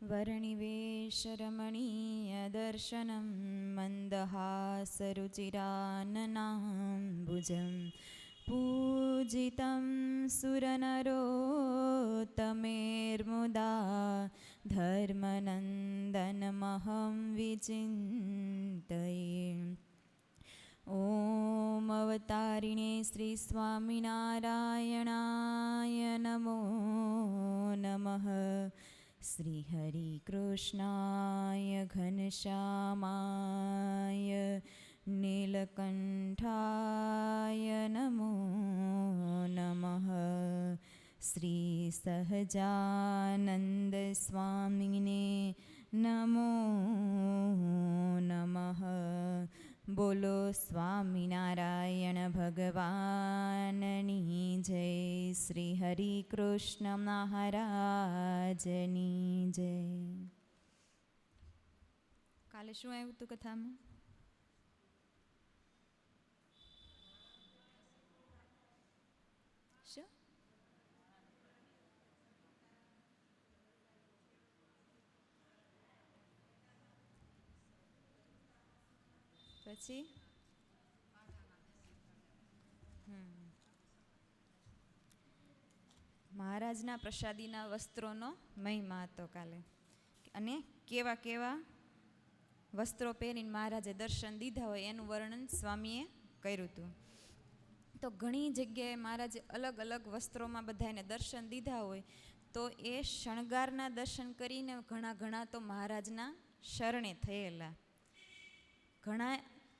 वर्णिवेशरमणीयदर्शनं मन्दहासरुचिराननाम्बुजं पूजितं सुरनरोत्तमेर्मुदा धर्मनन्दनमहं विचिन्तये। ॐ अवतारिणे श्रीस्वामिनारायणाय नमो नमः। श्रीहरिकृष्णाय घनश्यामाय नीलकण्ठाय नमो नमः। श्रीसहजानन्दस्वामिने नमो नमः। बोलो स्वामिनारायण भगवाननी जय। श्री हरिकृष्ण महाराजनी जय। काले शुं आव्युं हतुं कथामां? शुं? પછી મહારાજના પ્રસાદીના વસ્ત્રોનો મહિમા હતો કાલે, અને કેવા કેવા વસ્ત્રો પહેરીને મહારાજે દર્શન દીધા હોય એનું વર્ણન સ્વામીએ કર્યું હતું. તો ઘણી જગ્યાએ મહારાજે અલગ અલગ વસ્ત્રોમાં બધાને દર્શન દીધા હોય, તો એ શણગારના દર્શન કરીને ઘણા તો મહારાજના શરણે થયેલા. ઘણા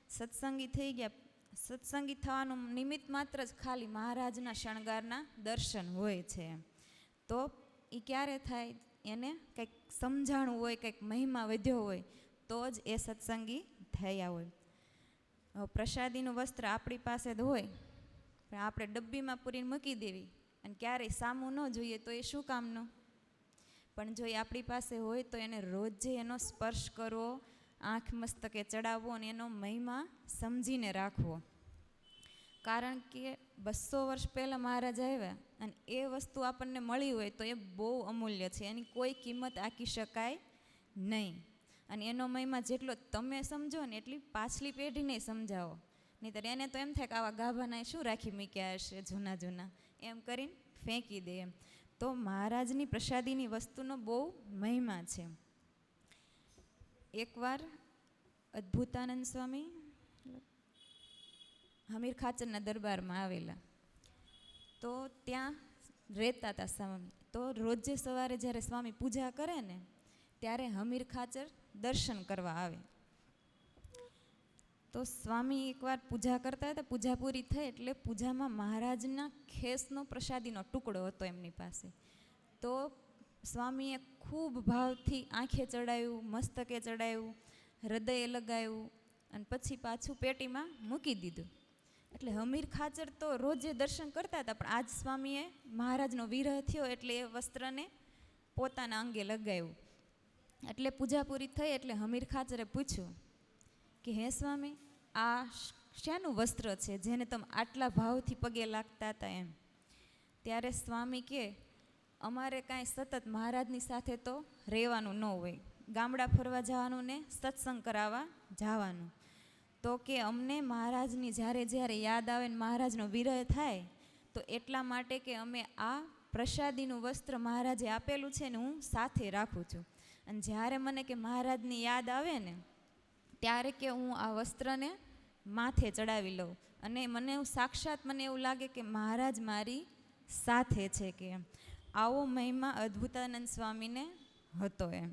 સત્સંગી થઈ ગયા. સત્સંગી થવાનું નિમિત્ત માત્ર જ ખાલી મહારાજના શણગારના દર્શન હોય છે. તો એ ક્યારે થાય? એને કંઈક સમજાણું હોય, કંઈક મહિમા વધ્યો હોય તો જ એ સત્સંગી થયા હોય. પ્રસાદીનું વસ્ત્ર આપણી પાસે જ હોય પણ આપણે ડબ્બીમાં પૂરીને મૂકી દેવી અને ક્યારેય સામું ન જોઈએ તો એ શું કામનું? પણ જો એ આપણી પાસે હોય તો એને રોજે એનો સ્પર્શ કરવો, આંખ મસ્તકે ચડાવવો અને એનો મહિમા સમજીને રાખવો. કારણ કે 200 વર્ષ પહેલાં મહારાજ આવ્યા અને એ વસ્તુ આપણને મળી હોય તો એ બહુ અમૂલ્ય છે. એની કોઈ કિંમત આંકી શકાય નહીં. અને એનો મહિમા જેટલો તમે સમજો ને એટલી પાછલી પેઢીને સમજાવો. નહીંતર એને તો એમ થાય કે આવા ગાભાના શું રાખી મૂક્યા હશે જૂના એમ કરીને ફેંકી દે એમ. તો મહારાજની પ્રસાદીની વસ્તુનો બહુ મહિમા છે. એકવાર અદ્ભુતાનંદ સ્વામી હમીર ખાચરના દરબારમાં આવેલા, તો ત્યાં રહેતા હતા સ્વામી. તો રોજે સવારે જ્યારે સ્વામી પૂજા કરે ને ત્યારે હમીર ખાચર દર્શન કરવા આવે. તો સ્વામી એકવાર પૂજા કરતા હતા, પૂજા પૂરી થઈ એટલે પૂજામાં મહારાજના ખેસનો પ્રસાદીનો ટુકડો હતો એમની પાસે. તો સ્વામીએ ખૂબ ભાવથી આંખે ચડાવ્યું, મસ્તકે ચડાવ્યું, હૃદયે લગાવ્યું અને પછી પાછું પેટીમાં મૂકી દીધું. એટલે હમીર ખાચર તો રોજે દર્શન કરતા હતા, પણ આજ સ્વામીએ મહારાજનો વિરહ થયો એટલે એ વસ્ત્રને પોતાના અંગે લગાવ્યું. એટલે પૂજા પૂરી થઈ એટલે હમીર ખાચરે પૂછ્યું કે હે સ્વામી, આ શાનું વસ્ત્ર છે જેને તમે આટલા ભાવથી પગે લાગતા હતા એમ? ત્યારે સ્વામી કહે, અમારે કાંઈ સતત મહારાજની સાથે તો રહેવાનું ન હોય, ગામડા ફરવા જવાનું ને સત્સંગ કરાવવા જવાનું. તો કે અમને મહારાજની જ્યારે યાદ આવે ને મહારાજનો વિરહ થાય તો એટલા માટે કે અમે આ પ્રસાદીનું વસ્ત્ર મહારાજે આપેલું છે ને હું સાથે રાખું છું. અને જ્યારે મને કે મહારાજની યાદ આવે ને ત્યારે કે હું આ વસ્ત્રને માથે ચડાવી લઉં અને મને સાક્ષાત મને એવું લાગે કે મહારાજ મારી સાથે છે કે એમ. આવો મહિમા અદ્ભુતાનંદ સ્વામીને હતો એમ.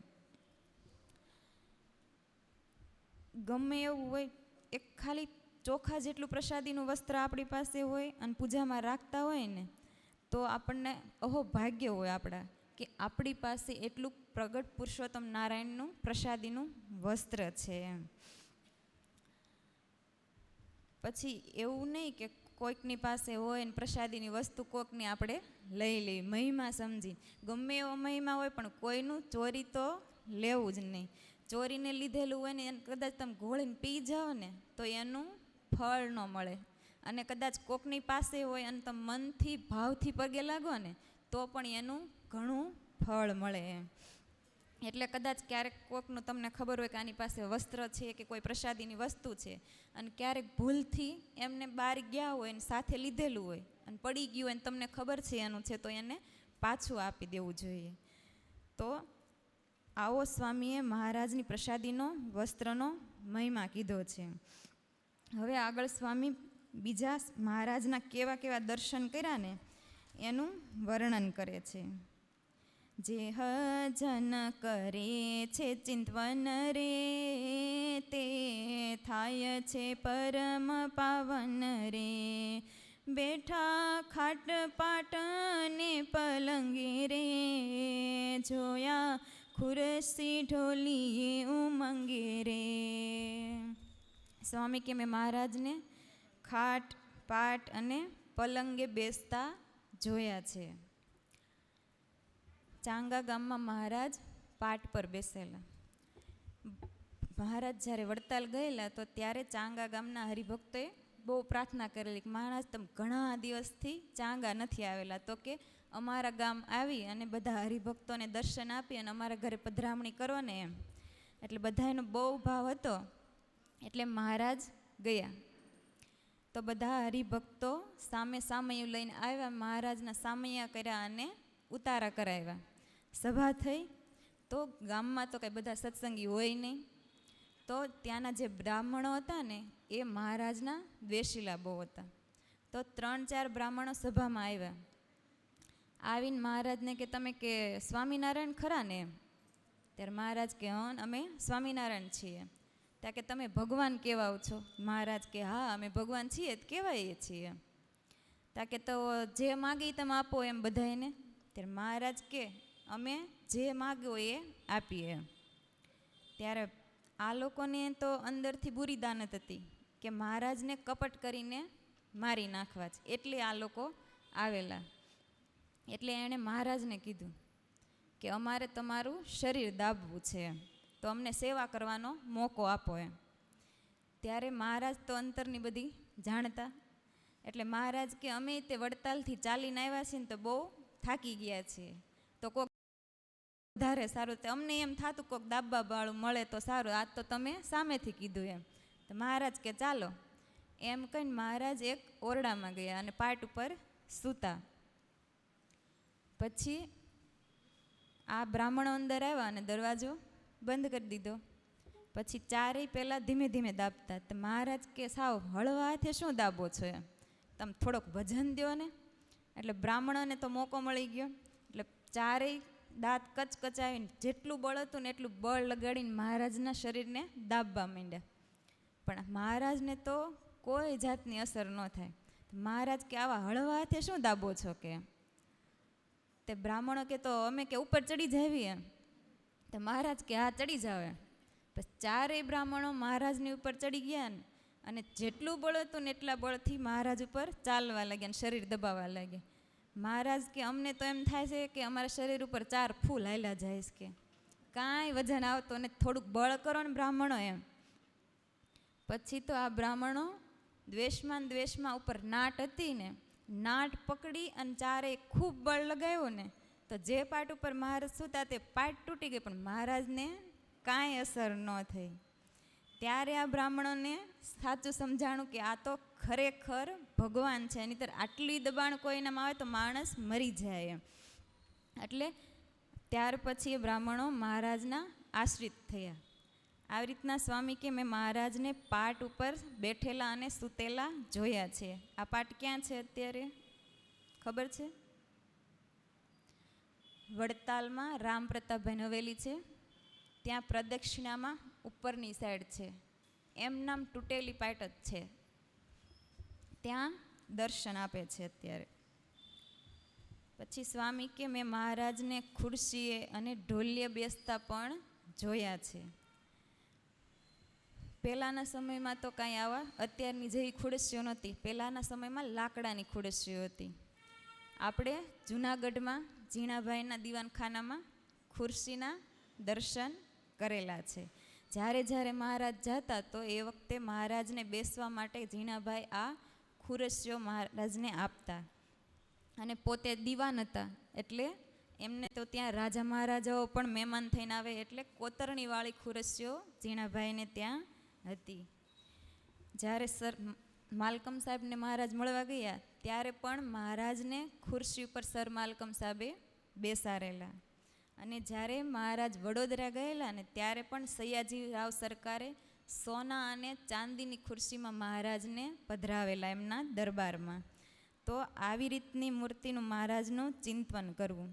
ગમે એવું હોય, એક ખાલી ચોખા જેટલું પ્રસાદીનું વસ્ત્ર આપણી પાસે હોય અને પૂજામાં રાખતા હોય ને તો આપણને અહો ભાગ્ય હોય આપણા કે આપણી પાસે એટલું પ્રગટ પુરુષોત્તમ નારાયણનું પ્રસાદીનું વસ્ત્ર છે એમ. પછી એવું નહીં કે કોઈકની પાસે હોય ને પ્રસાદીની વસ્તુ કોઈકની આપણે લઈ લઈએ મહિમા સમજી. ગમે એવો મહિમા હોય પણ કોઈનું ચોરી તો લેવું જ નહીં. ચોરીને લીધેલું હોય ને એને કદાચ તમે ઘોળીને પી જાઓ ને તો એનું ફળ ન મળે. અને કદાચ કોકની પાસે હોય અને તમે મનથી ભાવથી પગે લાગો ને તો પણ એનું ઘણું ફળ મળે એમ. એટલે કદાચ ક્યારેક કોકનું તમને ખબર હોય કે આની પાસે વસ્ત્ર છે કે કોઈ પ્રસાદીની વસ્તુ છે, અને ક્યારેક ભૂલથી એમને બહાર ગયા હોય અને સાથે લીધેલું હોય અને પડી ગયું હોય અને તમને ખબર છે એનું છે, તો એને પાછું આપી દેવું જોઈએ. તો આવો સ્વામીએ મહારાજની પ્રસાદીનો વસ્ત્રનો મહિમા કીધો છે. હવે આગળ સ્વામી બીજા મહારાજના કેવા કેવા દર્શન કર્યા ને એનું વર્ણન કરે છે. જે જન કરે છે ચિંતવન રે, તે થાય છે પરમ પાવન રે. બેઠા ખાટ પાટને પલંગે રે, જોયા ખુરશી ઢોલીએ ઉમંગે રે. સ્વામી કે મેં મહારાજને ખાટ પાટ અને પલંગે બેસતા જોયા છે. ચાંગા ગામમાં મહારાજ પાટ પર બેસેલા. મહારાજ જ્યારે વડતાલ ગયેલા તો ત્યારે ચાંગા ગામના હરિભક્તોએ બહુ પ્રાર્થના કરેલી કે મહારાજ તમે ઘણા દિવસથી ચાંગા નથી આવેલા, તો કે અમારા ગામ આવી અને બધા હરિભક્તોને દર્શન આપી અને અમારા ઘરે પધરામણી કરો ને એમ. એટલે બધાનો બહુ ભાવ હતો એટલે મહારાજ ગયા. તો બધા હરિભક્તો સામે સામયું લઈને આવ્યા, મહારાજના સામૈયા કર્યા અને ઉતારા કરાવ્યા. સભા થઈ તો ગામમાં તો કંઈ બધા સત્સંગી હોય નહીં, તો ત્યાંના જે બ્રાહ્મણો હતા ને એ મહારાજના દ્વેષીલા બહુ હતા. તો 3-4 બ્રાહ્મણો સભામાં આવ્યા. આવીને મહારાજને કે તમે કે સ્વામિનારાયણ ખરા ને એમ. ત્યારે મહારાજ કે હં અમે સ્વામિનારાયણ છીએ. ત્યાં કે તમે ભગવાન કહેવાઓ છો? મહારાજ કે હા અમે ભગવાન છીએ જ કહેવાઈએ છીએ. ત્યાં કે તો જે માગી તમે આપો એમ બધાને. ત્યારે મહારાજ કે અમે જે માગ્યો એ આપીએ. ત્યારે આ લોકોને તો અંદરથી બુરી દાનત હતી કે મહારાજને કપટ કરીને મારી નાખવા છે, એટલે આ લોકો આવેલા. એટલે એણે મહારાજને કીધું કે અમારે તમારું શરીર દાબવું છે, તો અમને સેવા કરવાનો મોકો આપો એમ. ત્યારે મહારાજ તો અંતરની બધી જાણતા, એટલે મહારાજ કે અમે તે વડતાલથી ચાલીને આવ્યા છીએ ને તો બહુ થાકી ગયા છીએ, તો કોક વધારે સારું, તે અમને એમ થતું કોક દાબા વાળું મળે તો સારું, આજ તો તમે સામેથી કીધું એમ. તો મહારાજ કે ચાલો એમ કહીને મહારાજ એક ઓરડામાં ગયા અને પાટ ઉપર સૂતા. પછી આ બ્રાહ્મણો અંદર આવ્યા અને દરવાજો બંધ કરી દીધો. પછી ચારેય પહેલાં ધીમે ધીમે દાબતા. તો મહારાજ કે સાવ હળવા હાથે શું દાબો છો એમ, તમે થોડોક ભજન દો ને. એટલે બ્રાહ્મણોને તો મોકો મળી ગયો, એટલે ચારેય દાંત કચકચાવીને જેટલું બળ હતું ને એટલું બળ લગાડીને મહારાજના શરીરને દાબવા માંડ્યા. પણ મહારાજને તો કોઈ જાતની અસર ન થાય. મહારાજ કે આવા હળવા હાથે શું દાબો છો કે. તે બ્રાહ્મણો કે તો અમે કે ઉપર ચડી જાવી એમ. તો મહારાજ કે હા ચડી જાવ એમ. પછી ચારેય બ્રાહ્મણો મહારાજની ઉપર ચડી ગયા ને, અને જેટલું બળ હતું ને એટલા બળથી મહારાજ ઉપર ચાલવા લાગ્યા અને શરીર દબાવવા લાગ્યા. મહારાજ કે અમને તો એમ થાય છે કે અમારા શરીર ઉપર 4 ફૂલ હાલ્યા જાય કે કાંઈ વજન આવતો ને, થોડુંક બળ કરો ને બ્રાહ્મણો એમ. પછી તો આ બ્રાહ્મણો દ્વેષમાં ઉપર નાટ હતી ને, નાટ પકડી અને ચારેય ખૂબ બળ લગાવ્યું ને, તો જે પાટ ઉપર મહારાજ સૂતા તે પાટ તૂટી ગઈ, પણ મહારાજને કાંઈ અસર ન થઈ. ત્યારે આ બ્રાહ્મણોને સાચું સમજાણું કે આ તો ખરેખર ભગવાન છે, નહીંતર આટલી દબાણ કોઈનામાં આવે તો માણસ મરી જાય એમ. એટલે ત્યાર પછી એ બ્રાહ્મણો મહારાજના આશ્રિત થયા. આવી રીતના સ્વામી કે મેં મહારાજને પાટ ઉપર બેઠેલા અને સૂતેલા જોયા છે. આ પાટ ક્યાં છે અત્યારે ખબર છે? વડતાલમાં રામ પ્રતાપભાઈ હવેલી છે, ત્યાં પ્રદક્ષિણામાં ઉપરની સાઈડ છે. એમ નામ તૂટેલી પાટ જ છે, ત્યાં દર્શન આપે છે અત્યારે. પછી સ્વામી કે મેં મહારાજને ખુરશીએ અને ઢોલીએ બેસતા પણ જોયા છે. પહેલાંના સમયમાં તો કાંઈ આવા અત્યારની જેવી ખુરશીઓ નહોતી. પહેલાંના સમયમાં લાકડાની ખુરશીઓ હતી. આપણે જૂનાગઢમાં ઝીણાભાઈના દીવાનખાનામાં ખુરશીના દર્શન કરેલા છે. જ્યારે જ્યારે મહારાજ જતા તો એ વખતે મહારાજને બેસવા માટે ઝીણાભાઈ આ ખુરશીઓ મહારાજને આપતા. અને પોતે દીવાન હતા એટલે એમને તો ત્યાં રાજા મહારાજાઓ પણ મહેમાન થઈને આવે, એટલે કોતરણીવાળી ખુરશીઓ ઝીણાભાઈને ત્યાં હતી. જ્યારે માલકમ સાહેબને મહારાજ મળવા ગયા ત્યારે પણ મહારાજને ખુરશી ઉપર સર માલકમ સાહેબે બેસાડેલા. અને જ્યારે મહારાજ વડોદરા ગયેલા ને ત્યારે પણ સયાજી રાવ સરકારે સોના અને ચાંદીની ખુરશીમાં મહારાજને પધરાવેલા એમના દરબારમાં. તો આવી રીતની મૂર્તિનું મહારાજનું ચિંતન કરવું.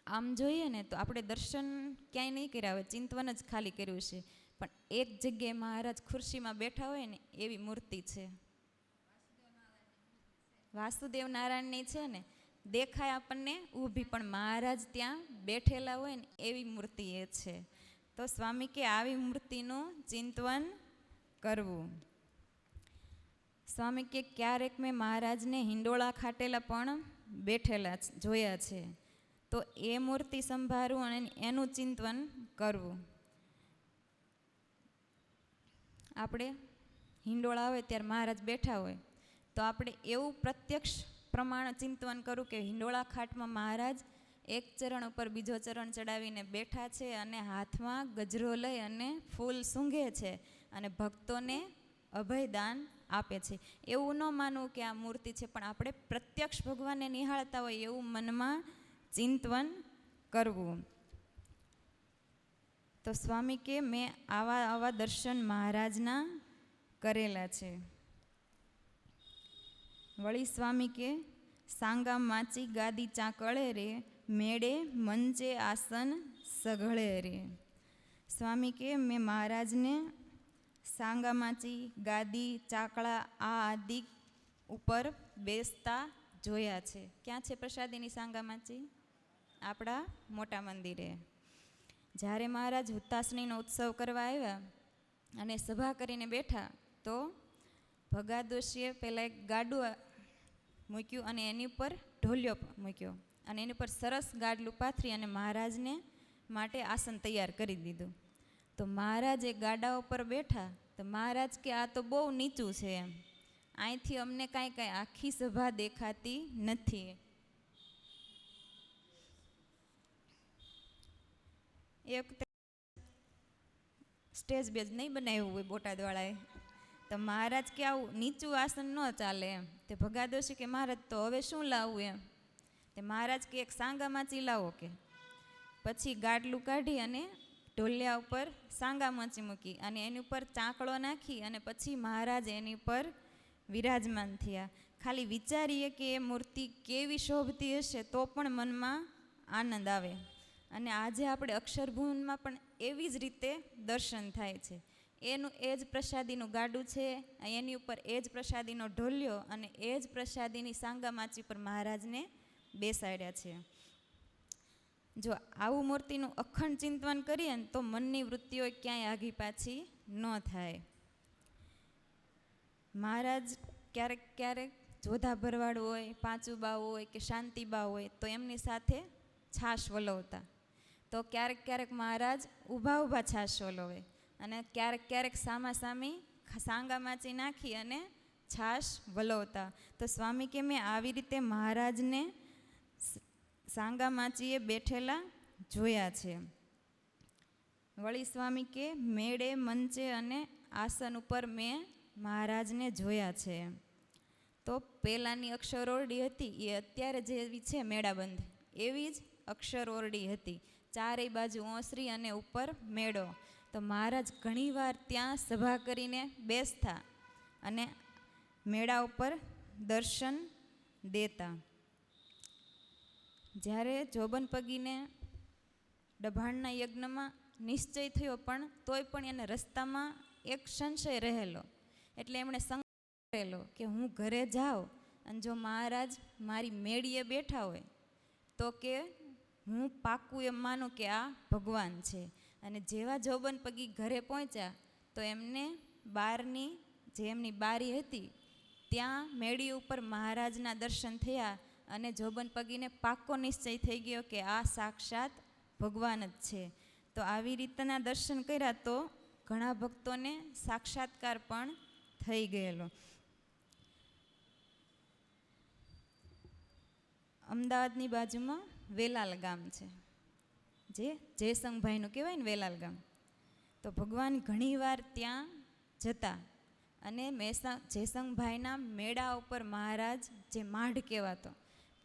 આમ જોઈએ ને તો આપણે દર્શન ક્યાંય નહીં કર્યા હોય, ચિંતન જ ખાલી કર્યું છે, પણ એક જગ્યાએ મહારાજ ખુરશીમાં બેઠા હોય ને એવી મૂર્તિ છે. વાસુદેવ નારાયણની છે ને, દેખાય આપણને ઊભી, પણ મહારાજ ત્યાં બેઠેલા હોય ને એવી મૂર્તિ એ છે. તો સ્વામી કે આવી મૂર્તિનું ચિંતન કરવું. સ્વામી કે ક્યારેક મેં મહારાજને હિંડોળા ખાટેલા પણ બેઠેલા જોયા છે. તો એ મૂર્તિ સંભાળવું અને એનું ચિંતન કરવું. આપણે હિંડોળા હોય ત્યારે મહારાજ બેઠા હોય તો આપણે એવું પ્રત્યક્ષ પ્રમાણ ચિંતન કરવું કે હિંડોળા ખાટમાં મહારાજ એક ચરણ ઉપર બીજો ચરણ ચડાવીને બેઠા છે અને હાથમાં ગજરો લઈ અને ફૂલ સૂંઘે છે અને ભક્તોને અભયદાન આપે છે. એવું ન માનવું કે આ મૂર્તિ છે, પણ આપણે પ્રત્યક્ષ ભગવાનને નિહાળતા હોય એવું મનમાં ચિંતન કરવું. તો સ્વામી કે મેં આવા દર્શન મહારાજના કરેલા છે. વળી સ્વામી કે સાંગા માચી ગાદી ચાકળે રે, મેળે મંચે આસન સઘળે રે. સ્વામી કે મેં મહારાજને સાંગામાચી ગાદી ચાકળા આ આદિ ઉપર બેસતા જોયા છે. ક્યાં છે પ્રસાદીની સાંગામાચી? આપણા મોટા મંદિરે. જ્યારે મહારાજ હુતાસણીનો ઉત્સવ કરવા આવ્યા અને સભા કરીને બેઠા તો ભગાદોશીએ પહેલાં એક ગાડું મૂક્યું અને એની ઉપર ઢોલિયો મૂક્યો અને એની ઉપર સરસ ગાડલું પાથરી અને મહારાજને માટે આસન તૈયાર કરી દીધું. તો મહારાજ એ ગાડા ઉપર બેઠા તો મહારાજ કે આ તો બહુ નીચું છે એમ, અહીંથી અમને કાંઈ આખી સભા દેખાતી નથી. એ વખતે સ્ટેજ બેજ નહીં બનાવ્યું હોય બોટાદવાળાએ, તો મહારાજ કે આવું નીચું આસન ન ચાલે એમ. તે ભગાદોશી કે મહારાજ તો હવે શું લાવવું એમ. તે મહારાજ કે એક સાંગામાચી લાવો કે. પછી ગાડલું કાઢી અને ઢોલિયા ઉપર સાંગામાચી મૂકી અને એની ઉપર ચાંકળો નાખી અને પછી મહારાજ એની ઉપર વિરાજમાન થયા. ખાલી વિચારીએ કે એ મૂર્તિ કેવી શોભતી હશે તો પણ મનમાં આનંદ આવે. અને આજે આપણે અક્ષરભુવનમાં પણ એવી જ રીતે દર્શન થાય છે. એનું એ જ પ્રસાદીનું ગાડું છે, એની ઉપર એ જ પ્રસાદીનો ઢોલિયો અને એ જ પ્રસાદીની સાંગામાચી પર મહારાજને બેસાડ્યા છે. જો આવું મૂર્તિનું અખંડ ચિંતન કરીએ ને તો મનની વૃત્તિઓ ક્યાંય આગી પાછી ન થાય. મહારાજ ક્યારેક ક્યારેક જોધા ભરવાડ હોય, પાંચુબા હોય કે શાંતિબા હોય તો એમની સાથે છાશ વલોવતા. તો ક્યારેક ક્યારેક મહારાજ ઊભા ઊભા છાશ વલોવે અને ક્યારેક ક્યારેક સામાસામી સાંગામાચી નાખી અને છાશ વલોવતા. તો સ્વામી કે મેં આવી રીતે મહારાજને સાંગામાચીએ બેઠેલા જોયા છે. વળી સ્વામી કે મેળે મંચે અને આસન ઉપર મેં મહારાજને જોયા છે. તો પહેલાંની અક્ષર ઓરડી હતી એ અત્યારે જેવી છે મેળાબંધ એવી જ અક્ષર ઓરડી હતી. ચારેય બાજુ ઓસરી અને ઉપર મેળો. તો મહારાજ ઘણીવાર ત્યાં સભા કરીને બેસતા અને મેળા ઉપર દર્શન દેતા. જ્યારે જોબન પગીને ડભાણના યજ્ઞમાં નિશ્ચય થયો પણ તોય પણ એને રસ્તામાં એક સંશય રહેલો, એટલે એમણે સંકલ્પ કરેલો કે હું ઘરે જાઉં અને જો મહારાજ મારી મેળીએ બેઠા હોય તો કે હું પાક્કું એમ માનું કે આ ભગવાન છે. અને જેવા જોબન પગી ઘરે પહોંચ્યા તો એમને બારની જે એમની બારી હતી ત્યાં મેળી ઉપર મહારાજના દર્શન થયા અને જોબન પગીને પાક્કો નિશ્ચય થઈ ગયો કે આ સાક્ષાત ભગવાન જ છે. તો આવી રીતના દર્શન કર્યા તો ઘણા ભક્તોને સાક્ષાત્કાર પણ થઈ ગયેલો. અમદાવાદની બાજુમાં વેલાલ ગામ છે, જે જયસંગભાઈનું કહેવાય ને વેલાલ ગામ. તો ભગવાન ઘણીવાર ત્યાં જતા અને જયસંગભાઈના મેળા ઉપર મહારાજ, જે માઢ કહેવાતો,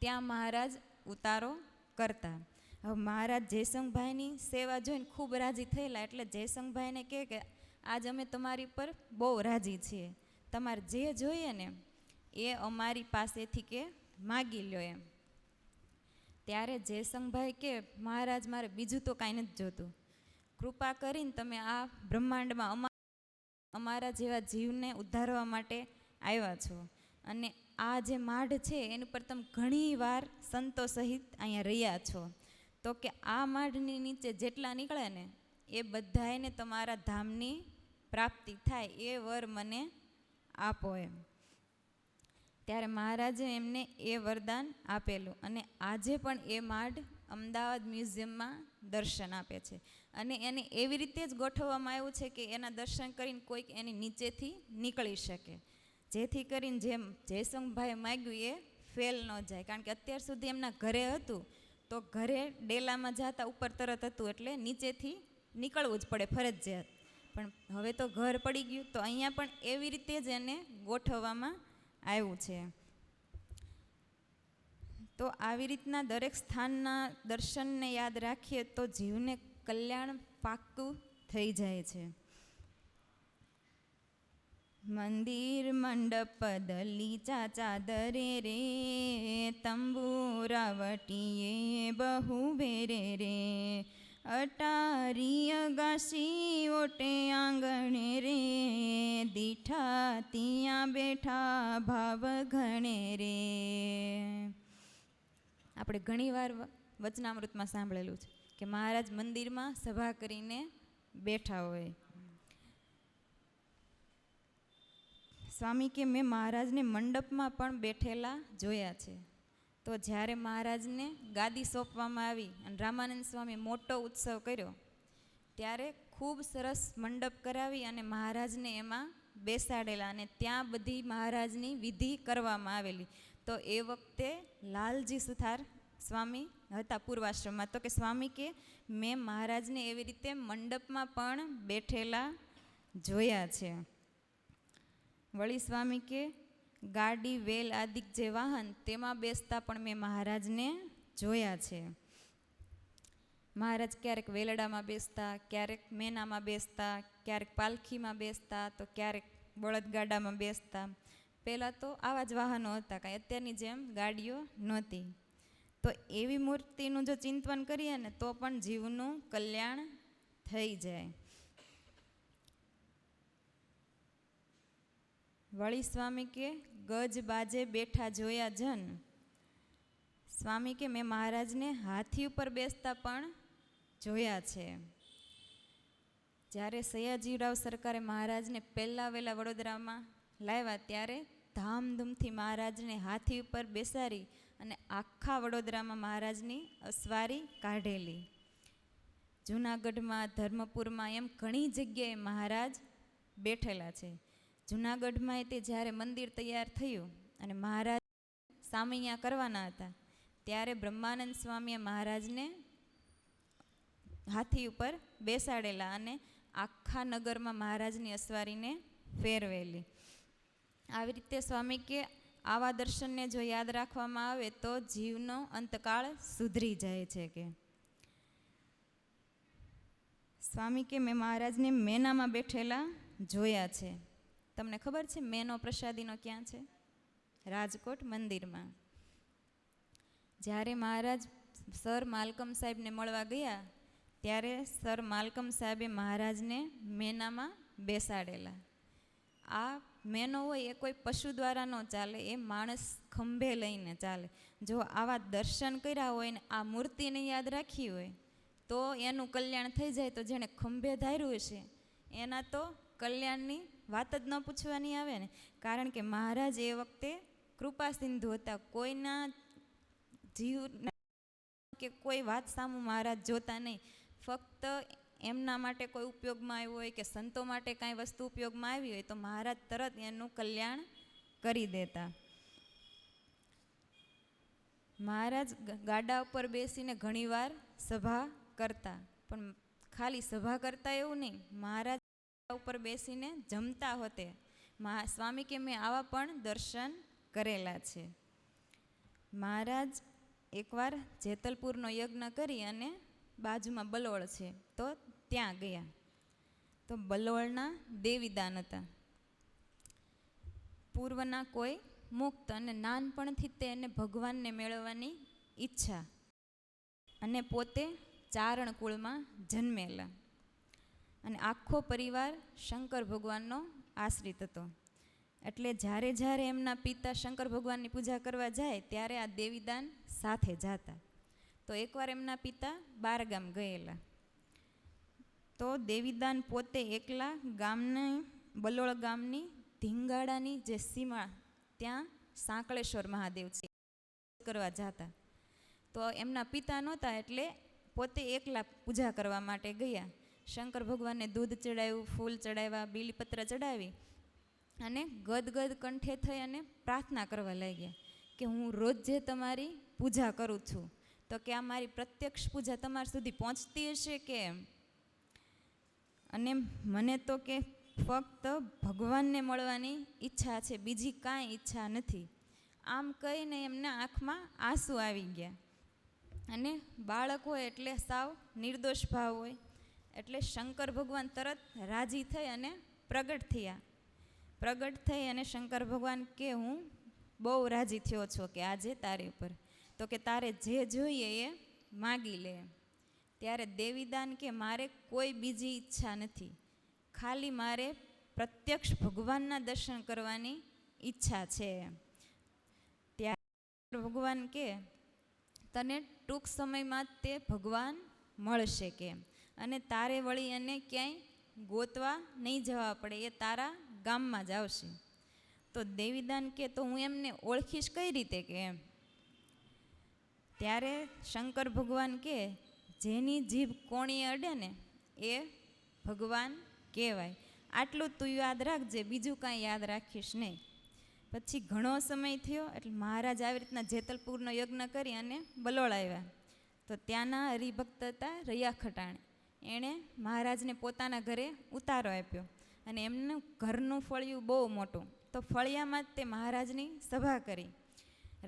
ત્યાં મહારાજ ઉતારો કરતા. હવે મહારાજ જયસંગભાઈની સેવા જોઈને ખૂબ રાજી થયેલા, એટલે જયસંગભાઈને કહે કે આજ અમે તમારી પર બહુ રાજી છીએ, તમારે જે જોઈએ ને એ અમારી પાસેથી કે માગી લ્યો એમ. ત્યારે જયસંગભાઈ કે મહારાજ મારે બીજું તો કાંઈ નથી જોતું, કૃપા કરીને તમે આ બ્રહ્માંડમાં અમારા જેવા જીવને ઉદ્ધારવા માટે આવ્યા છો, અને આ જે માઢ છે એની પર તમે ઘણી વાર સંતો સહિત અહીંયા રહ્યા છો, તો કે આ માઢની નીચે જેટલા નીકળે ને એ બધાને તમારા ધામની પ્રાપ્તિ થાય એ વર મને આપો એમ. ત્યારે મહારાજે એમને એ વરદાન આપેલું, અને આજે પણ એ માઢ અમદાવાદ મ્યુઝિયમમાં દર્શન આપે છે. અને એને એવી રીતે જ ગોઠવવામાં આવ્યું છે કે એના દર્શન કરીને કોઈક એની નીચેથી નીકળી શકે, જેથી કરીને જેમ જયસંગભાઈ માગ્યું એ ફેલ ન જાય. કારણ કે અત્યાર સુધી એમના ઘરે હતું તો ઘરે ડેલામાં જતા ઉપર તરત હતું, એટલે નીચેથી નીકળવું જ પડે ફરજિયાત. પણ હવે તો ઘર પડી ગયું, તો અહીંયા પણ એવી રીતે જ એને ગોઠવવામાં આવ્યું છે. તો આવી રીતના દરેક સ્થાનના દર્શનને યાદ રાખીએ તો જીવને કલ્યાણ પાક્કું થઈ જાય છે. મંદિર મંડપ દલીચા ચાદરે રે, તંબુરાવટીએ બહુ વેરે રે, અટારી અગાસી ઓટે આંગણે રે, દીઠા ત્યાં બેઠા ભાવ ઘણે રે. આપણે ઘણીવાર વચનામૃતમાં સાંભળેલું છે કે મહારાજ મંદિરમાં સભા કરીને બેઠા હોય. સ્વામી કે મેં મહારાજને મંડપમાં પણ બેઠેલા જોયા છે. તો જ્યારે મહારાજને ગાદી સોંપવામાં આવી અને રામાનંદ સ્વામી મોટો ઉત્સવ કર્યો, ત્યારે ખૂબ સરસ મંડપ કરાવી અને મહારાજને એમાં બેસાડેલા, અને ત્યાં બધી મહારાજની વિધિ કરવામાં આવેલી. તો એ વખતે લાલજી સુથાર સ્વામી હતા પૂર્વાશ્રમમાં. તો કે સ્વામી કે મેં મહારાજને એવી રીતે મંડપમાં પણ બેઠેલા જોયા છે. વળી સ્વામી કે ગાડી, વેલ આદિક જે વાહન તેમાં બેસતા પણ મેં મહારાજને જોયા છે. મહારાજ ક્યારેક વેલડામાં બેસતા, ક્યારેક મેનામાં બેસતા, ક્યારેક પાલખીમાં બેસતા, તો ક્યારેક બળદગાડામાં બેસતા. પહેલાં તો આવા જ વાહનો હતા, કાંઈ અત્યારની જેમ ગાડીઓ નહોતી. તો એવી મૂર્તિનું જો ચિંતન કરીએ ને તો પણ જીવનું કલ્યાણ થઈ જાય. વળી સ્વામી કે ગજ બાજે બેઠા જોયા જન. સ્વામી કે મેં મહારાજને હાથી ઉપર બેસતા પણ જોયા છે. જ્યારે સયાજીરાવ સરકારે મહારાજને પહેલાં વહેલા વડોદરામાં લાવ્યા, ત્યારે ધામધૂમથી મહારાજને હાથી ઉપર બેસાડી અને આખા વડોદરામાં મહારાજની અસવારી કાઢેલી. જૂનાગઢમાં, ધર્મપુરમાં એમ ઘણી જગ્યાએ મહારાજ બેઠેલા છે. જૂનાગઢમાં તે જ્યારે મંદિર તૈયાર થયું અને મહારાજ સામૈયા કરવાના હતા, ત્યારે બ્રહ્માનંદ સ્વામીએ મહારાજને હાથી ઉપર બેસાડેલા અને આખા નગરમાં મહારાજની અસવારીને ફેરવેલી. આવી રીતે સ્વામી કે આવા દર્શનને જો યાદ રાખવામાં આવે તો જીવનો અંતકાળ સુધરી જાય છે. કે સ્વામી કે મેં મહારાજને મેનામાં બેઠેલા જોયા છે. તમને ખબર છે મેનો પ્રસાદીનો ક્યાં છે? રાજકોટ મંદિરમાં. જ્યારે મહારાજ સર માલકમ સાહેબને મળવા ગયા, ત્યારે સર માલકમ સાહેબે મહારાજને મેનામાં બેસાડેલા. આ મેનો હોય એ કોઈ પશુ દ્વારા ન ચાલે, એ માણસ ખંભે લઈને ચાલે. જો આવા દર્શન કર્યા હોય ને આ મૂર્તિને યાદ રાખી હોય તો એનું કલ્યાણ થઈ જાય. તો જેણે ખંભે ધાર્યું હશે એના તો કલ્યાણની વાત જ ન પૂછવાની આવે ને. કારણ કે મહારાજ એ વખતે કૃપા સિંધુ હતા. કોઈના જીવ કે કોઈ વાત સામું મહારાજ જોતા નહીં. ફક્ત એમના માટે કોઈ ઉપયોગમાં આવ્યું હોય કે સંતો માટે કાંઈ વસ્તુ ઉપયોગમાં આવી હોય તો મહારાજ તરત એનું કલ્યાણ કરી દેતા. મહારાજ ગાડા ઉપર બેસીને ઘણીવાર સભા કરતા, પણ ખાલી સભા કરતા એવું નહીં, મહારાજ ગાડા ઉપર બેસીને જમતા હોતે. સ્વામી કે મેં આવા પણ દર્શન કરેલા છે. મહારાજ એકવાર જેતલપુરનો યજ્ઞ કરી અને બાજુમાં બલોળ છે તો ત્યાં ગયા. તો બલોળના દેવીદાન હતા. પૂર્વના કોઈ મુક્ત અને નાનપણથી તેને ભગવાનને મેળવવાની ઈચ્છા, અને પોતે ચારણ કુળમાં જન્મેલા, અને આખો પરિવાર શંકર ભગવાનનો આશ્રિત હતો. એટલે જ્યારે જ્યારે એમના પિતા શંકર ભગવાનની પૂજા કરવા જાય ત્યારે આ દેવીદાન સાથે જાતા. તો એકવાર એમના પિતા બારગામ ગયેલા, તો દેવીદાન પોતે એકલા ગામની બલોળ ગામની ધીંગાડાની જે સીમા ત્યાં સાંકળેશ્વર મહાદેવ છે કરવા જાતા. તો એમના પિતા નહોતા એટલે પોતે એકલા પૂજા કરવા માટે ગયા. શંકર ભગવાનને દૂધ ચડાવ્યું, ફૂલ ચડાવ્યા, બીલીપત્ર ચડાવી અને ગદગદ કંઠે થઈ અને પ્રાર્થના કરવા લાગ્યા કે હું રોજ જે તમારી પૂજા કરું છું તો કે આ મારી પ્રત્યક્ષ પૂજા તમારા સુધી પહોંચતી હશે કે એમ. અને મને તો કે ફક્ત ભગવાનને મળવાની ઈચ્છા છે, બીજી કાંઈ ઈચ્છા નથી. આમ કહીને એમના આંખમાં આંસુ આવી ગયા. અને બાળક હોય એટલે સાવ નિર્દોષ ભાવ હોય એટલે શંકર ભગવાન તરત રાજી થઈ અને પ્રગટ થયા. પ્રગટ થઈ અને શંકર ભગવાન કે હું બહુ રાજી થયો છો કે આજે તારી ઉપર, તો કે તારે જે જોઈએ એ માગી લે. ત્યારે દેવીદાન કે મારે કોઈ બીજી ઈચ્છા નથી, ખાલી મારે પ્રત્યક્ષ ભગવાનના દર્શન કરવાની ઈચ્છા છે. ત્યારે ભગવાન કે તને ટૂંક સમયમાં તે ભગવાન મળશે કે, અને તારે વળી એને ક્યાંય ગોતવા નહીં જવા પડે, એ તારા ગામમાં જ આવશે. તો દેવીદાન કે તો હું એમને ઓળખીશ કઈ રીતે કે એમ. ત્યારે શંકર ભગવાન કે જેની જીભ કોણીએ અડે ને એ ભગવાન કહેવાય, આટલું તું યાદ રાખજે, બીજું કાંઈ યાદ રાખીશ નહીં. પછી ઘણો સમય થયો એટલે મહારાજ આવી રીતના જેતલપુરનો યજ્ઞ કરી અને બલોળ આવ્યા. તો ત્યાંના હરિભક્ત હતા રૈયા ખટાણ, એણે મહારાજને પોતાના ઘરે ઉતારો આપ્યો અને એમનું ઘરનું ફળિયું બહુ મોટું. તો ફળિયામાં જ તે મહારાજની સભા કરી.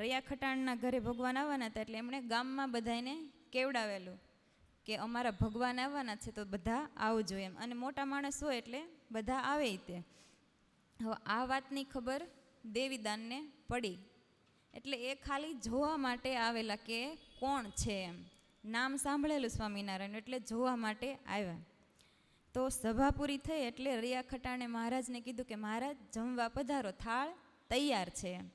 રૈયા ખટાણના ઘરે ભગવાન આવવાના હતા એટલે એમણે ગામમાં બધાને કેવડાવેલું કે અમારા ભગવાન આવવાના છે તો બધા આવજો એમ, અને મોટા માણસ હોય એટલે બધા આવે તે. હવે આ વાતની ખબર દેવીદાનને પડી એટલે એ ખાલી જોવા માટે આવેલા કે કોણ છે એમ, નામ સાંભળેલું સ્વામિનારાયણ એટલે જોવા માટે આવ્યા. તો સભા પૂરી થઈ એટલે રૈયા ખટાણે મહારાજને કીધું કે મહારાજ જમવા પધારો, થાળ તૈયાર છે એમ.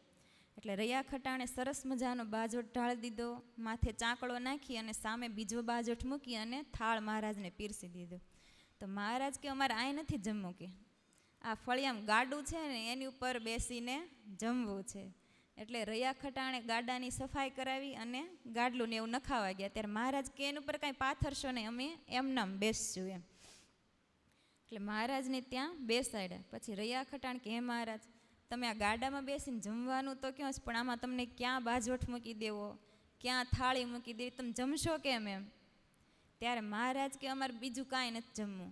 એટલે રૈયા ખટાણે સરસ મજાનો બાજોટ ઢાળી દીધો, માથે ચાંકડો નાખી અને સામે બીજો બાજોટ મૂકી અને થાળ મહારાજને પીરસી દીધો. તો મહારાજ કે અમારે આય નથી જમવું, કે આ ફળિયામાં ગાડું છે ને એની ઉપર બેસીને જમવું છે. એટલે રૈયા ખટાણે ગાડાની સફાઈ કરાવી અને ગાડલું ને એવું નખાવા ગયા. ત્યારે મહારાજ કે એની ઉપર કાંઈ પાથરશો નહીં, અમે એમનામ બેસશું એમ. એટલે મહારાજને ત્યાં બેસાડ્યા. પછી રૈયા ખટાણ કે હે મહારાજ તમે આ ગાડામાં બેસીને જમવાનું તો ક્યાં છે, પણ આમાં તમને ક્યાં બાજોઠ મૂકી દેવો, ક્યાં થાળી મૂકી દેવી, તમે જમશો કેમ એમ. ત્યારે મહારાજ કે અમારે બીજું કાંઈ નથી જમવું,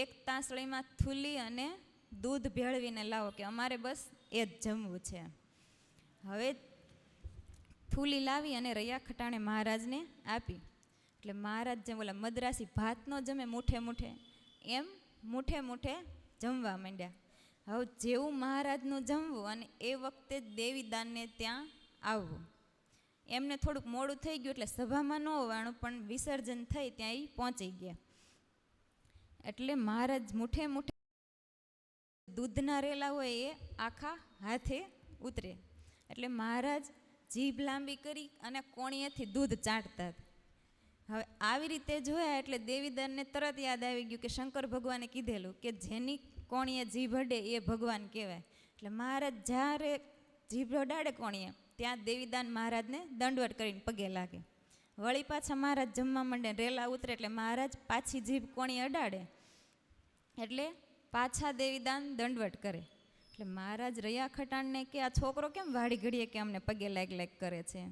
એક તાંસળીમાં થૂલી અને દૂધ ભેળવીને લાવો કે અમારે બસ એ જ જમવું છે. હવે થૂલી લાવી અને રૈયા ખટાણે મહારાજને આપી. એટલે મહારાજ જેમ ઓલા મદ્રાસી ભાત ન જમે મૂઠે મૂઠે, એમ મૂઠે મૂઠે જમવા માંડ્યા. હવે જેવું મહારાજનું જમવું અને એ વખતે જ દેવીદાનને ત્યાં આવવું. એમને થોડુંક મોડું થઈ ગયું એટલે સભામાં ન હોવાનું, પણ વિસર્જન થઈ ત્યાં એ પહોંચી ગયા. એટલે મહારાજ મૂઠે મૂઠે દૂધના રેલા હોય એ આખા હાથે ઉતરે. એટલે મહારાજ જીભ લાંબી કરી અને કોણીએથી દૂધ ચાટતા. હવે આવી રીતે જોયા એટલે દેવીદાનને તરત યાદ આવી ગયું કે શંકર ભગવાને કીધેલું કે જેની કોણીએ જીભ અડે એ ભગવાન કહેવાય. એટલે મહારાજ જ્યારે જીભ અડાડે કોણીએ ત્યાં દેવીદાન મહારાજને દંડવટ કરીને પગે લાગે. વળી પાછા મહારાજ જમવા માંડે, રેલા ઉતરે એટલે મહારાજ પાછી જીભ કોણી અડાડે એટલે પાછા દેવીદાન દંડવટ કરે. એટલે મહારાજ રૈયા ખટાણને કે આ છોકરો કેમ વાડી ઘડીએ કે અમને પગે લાગ કરે છે.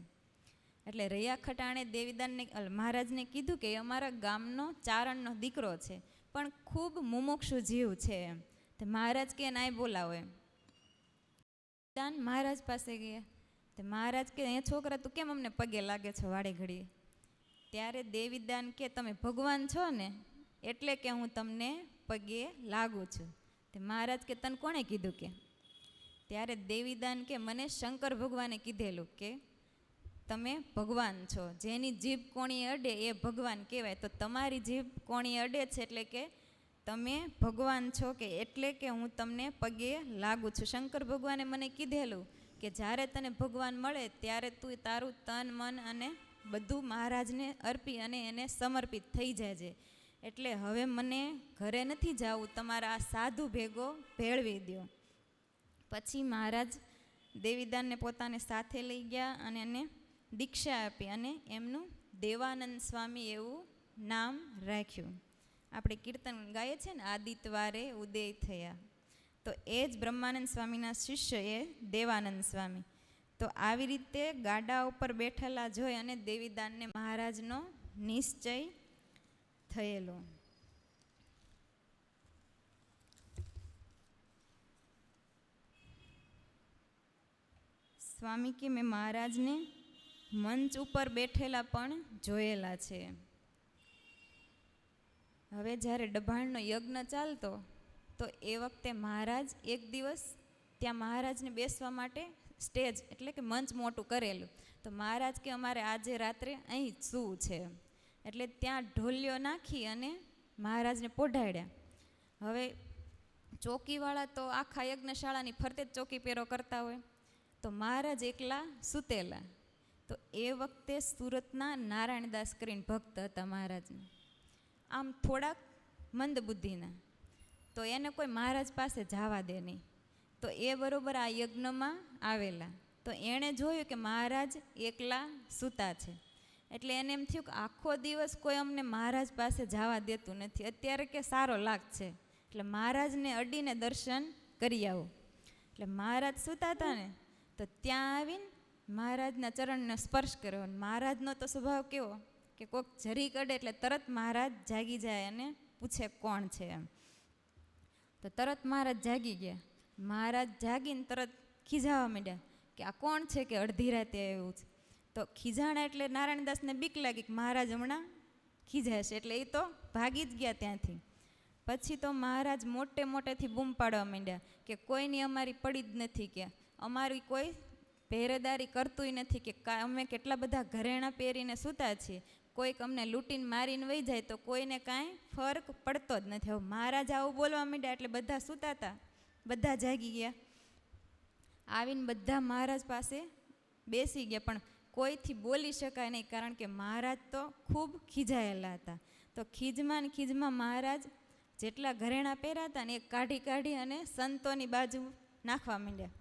એટલે રૈયા ખટાણે દેવીદાનને મહારાજને કીધું કે એ અમારા ગામનો ચારણનો દીકરો છે, પણ ખૂબ મુમુક્ષુ જીવ છે એમ. તો મહારાજ કે નાય બોલાવો એમ. દાન મહારાજ પાસે ગયા. તો મહારાજ કે એ છોકરા તું કેમ અમને પગે લાગે છો વાડે ઘડીએ? ત્યારે દેવીદાન કે તમે ભગવાન છો ને એટલે કે હું તમને પગે લાગુ છું. તે મહારાજ કે તને કોણે કીધું કે? ત્યારે દેવીદાન કે મને શંકર ભગવાને કીધેલું કે તમે ભગવાન છો, જેની જીભ કોણી અડે એ ભગવાન કહેવાય. તો તમારી જીભ કોણી અડે છે એટલે કે તમે ભગવાન છો, કે એટલે કે હું તમને પગે લાગુ છું. શંકર ભગવાને મને કીધેલું કે જ્યારે તને ભગવાન મળે ત્યારે તું તારું તન મન અને બધું મહારાજને અર્પી અને એને સમર્પિત થઈ જાય. એટલે હવે મને ઘરે નથી જવું, તમારા આ સાધુ ભેગો ભેળવી દો. પછી મહારાજ દેવીદાનને પોતાને સાથે લઈ ગયા અને એને દીક્ષા આપી અને એમનું દેવાનંદ સ્વામી એવું નામ રાખ્યું. આપણે કીર્તન ગાઈએ છીએ ને, આદિત્વારે ઉદય થયા, તો એ જ બ્રહ્માનંદ સ્વામીના શિષ્ય એ દેવાનંદ સ્વામી. તો આવી રીતે ગાડા ઉપર બેઠેલા જોઈ અને દેવીદાનને મહારાજનો નિશ્ચય થયેલો. સ્વામી કે મેં મહારાજને મંચ ઉપર બેઠેલા પણ જોયેલા છે. હવે જ્યારે ડભાણનો યજ્ઞ ચાલતો તો એ વખતે મહારાજ એક દિવસ ત્યાં મહારાજને બેસવા માટે સ્ટેજ એટલે કે મંચ મોટું કરેલું. તો મહારાજ કે અમારે આજે રાત્રે અહીં સૂવું છે, એટલે ત્યાં ઢોલિયો નાખી અને મહારાજને પોઢાડ્યા. હવે ચોકીવાળા તો આખા યજ્ઞશાળાની ફરતે જ ચોકી પેરો કરતા હોય, તો મહારાજ એકલા સૂતેલા. તો એ વખતે સુરતના નારાયણદાસ કરીને ભક્ત હતા મહારાજને, આમ થોડાક મંદ બુદ્ધિના. તો એને કોઈ મહારાજ પાસે જવા દે નહીં. તો એ બરોબર આ યજ્ઞમાં આવેલા. તો એણે જોયું કે મહારાજ એકલા સૂતા છે, એટલે એને એમ થયું કે આખો દિવસ કોઈ અમને મહારાજ પાસે જવા દેતું નથી, અત્યારે કે સારો લાગ છે એટલે મહારાજને અડીને દર્શન કરી આવો. એટલે મહારાજ સૂતા હતા ને, તો ત્યાં આવીને મહારાજના ચરણને સ્પર્શ કર્યો. મહારાજનો તો સ્વભાવ કેવો કે કોઈક જરીક અડે એટલે તરત મહારાજ જાગી જાય અને પૂછે કોણ છે એમ. તો તરત મહારાજ જાગી ગયા. મહારાજ જાગીને તરત ખીજાવા માંડ્યા કે આ કોણ છે કે અડધી રાતે આવ્યું છે. તો ખીજાણા એટલે નારાયણદાસને બીક લાગી કે મહારાજ હમણાં ખીજાશે, એટલે એ તો ભાગી જ ગયા ત્યાંથી. પછી તો મહારાજ મોટે મોટેથી બૂમ પાડવા માંડ્યા કે કોઈની અમારી પડી જ નથી, કે અમારી કોઈ પહેરેદારી કરતુંય નથી, કે અમે કેટલા બધા ઘરેણાં પહેરીને સૂતા છીએ, કોઈક અમને લૂંટીને મારીને વહી જાય તો કોઈને કાંઈ ફરક પડતો જ નથી. હવે મહારાજ આવું બોલવા માંડ્યા એટલે બધા સૂતા હતા, બધા જાગી ગયા. આવીને બધા મહારાજ પાસે બેસી ગયા, પણ કોઈથી બોલી શકાય નહીં, કારણ કે મહારાજ તો ખૂબ ખીજાયેલા હતા. તો ખીજમાં ને ખીજમાં મહારાજ જેટલા ઘરેણાં પહેર્યા હતા ને એ કાઢી કાઢી અને સંતોની બાજુ નાખવા માંડ્યા.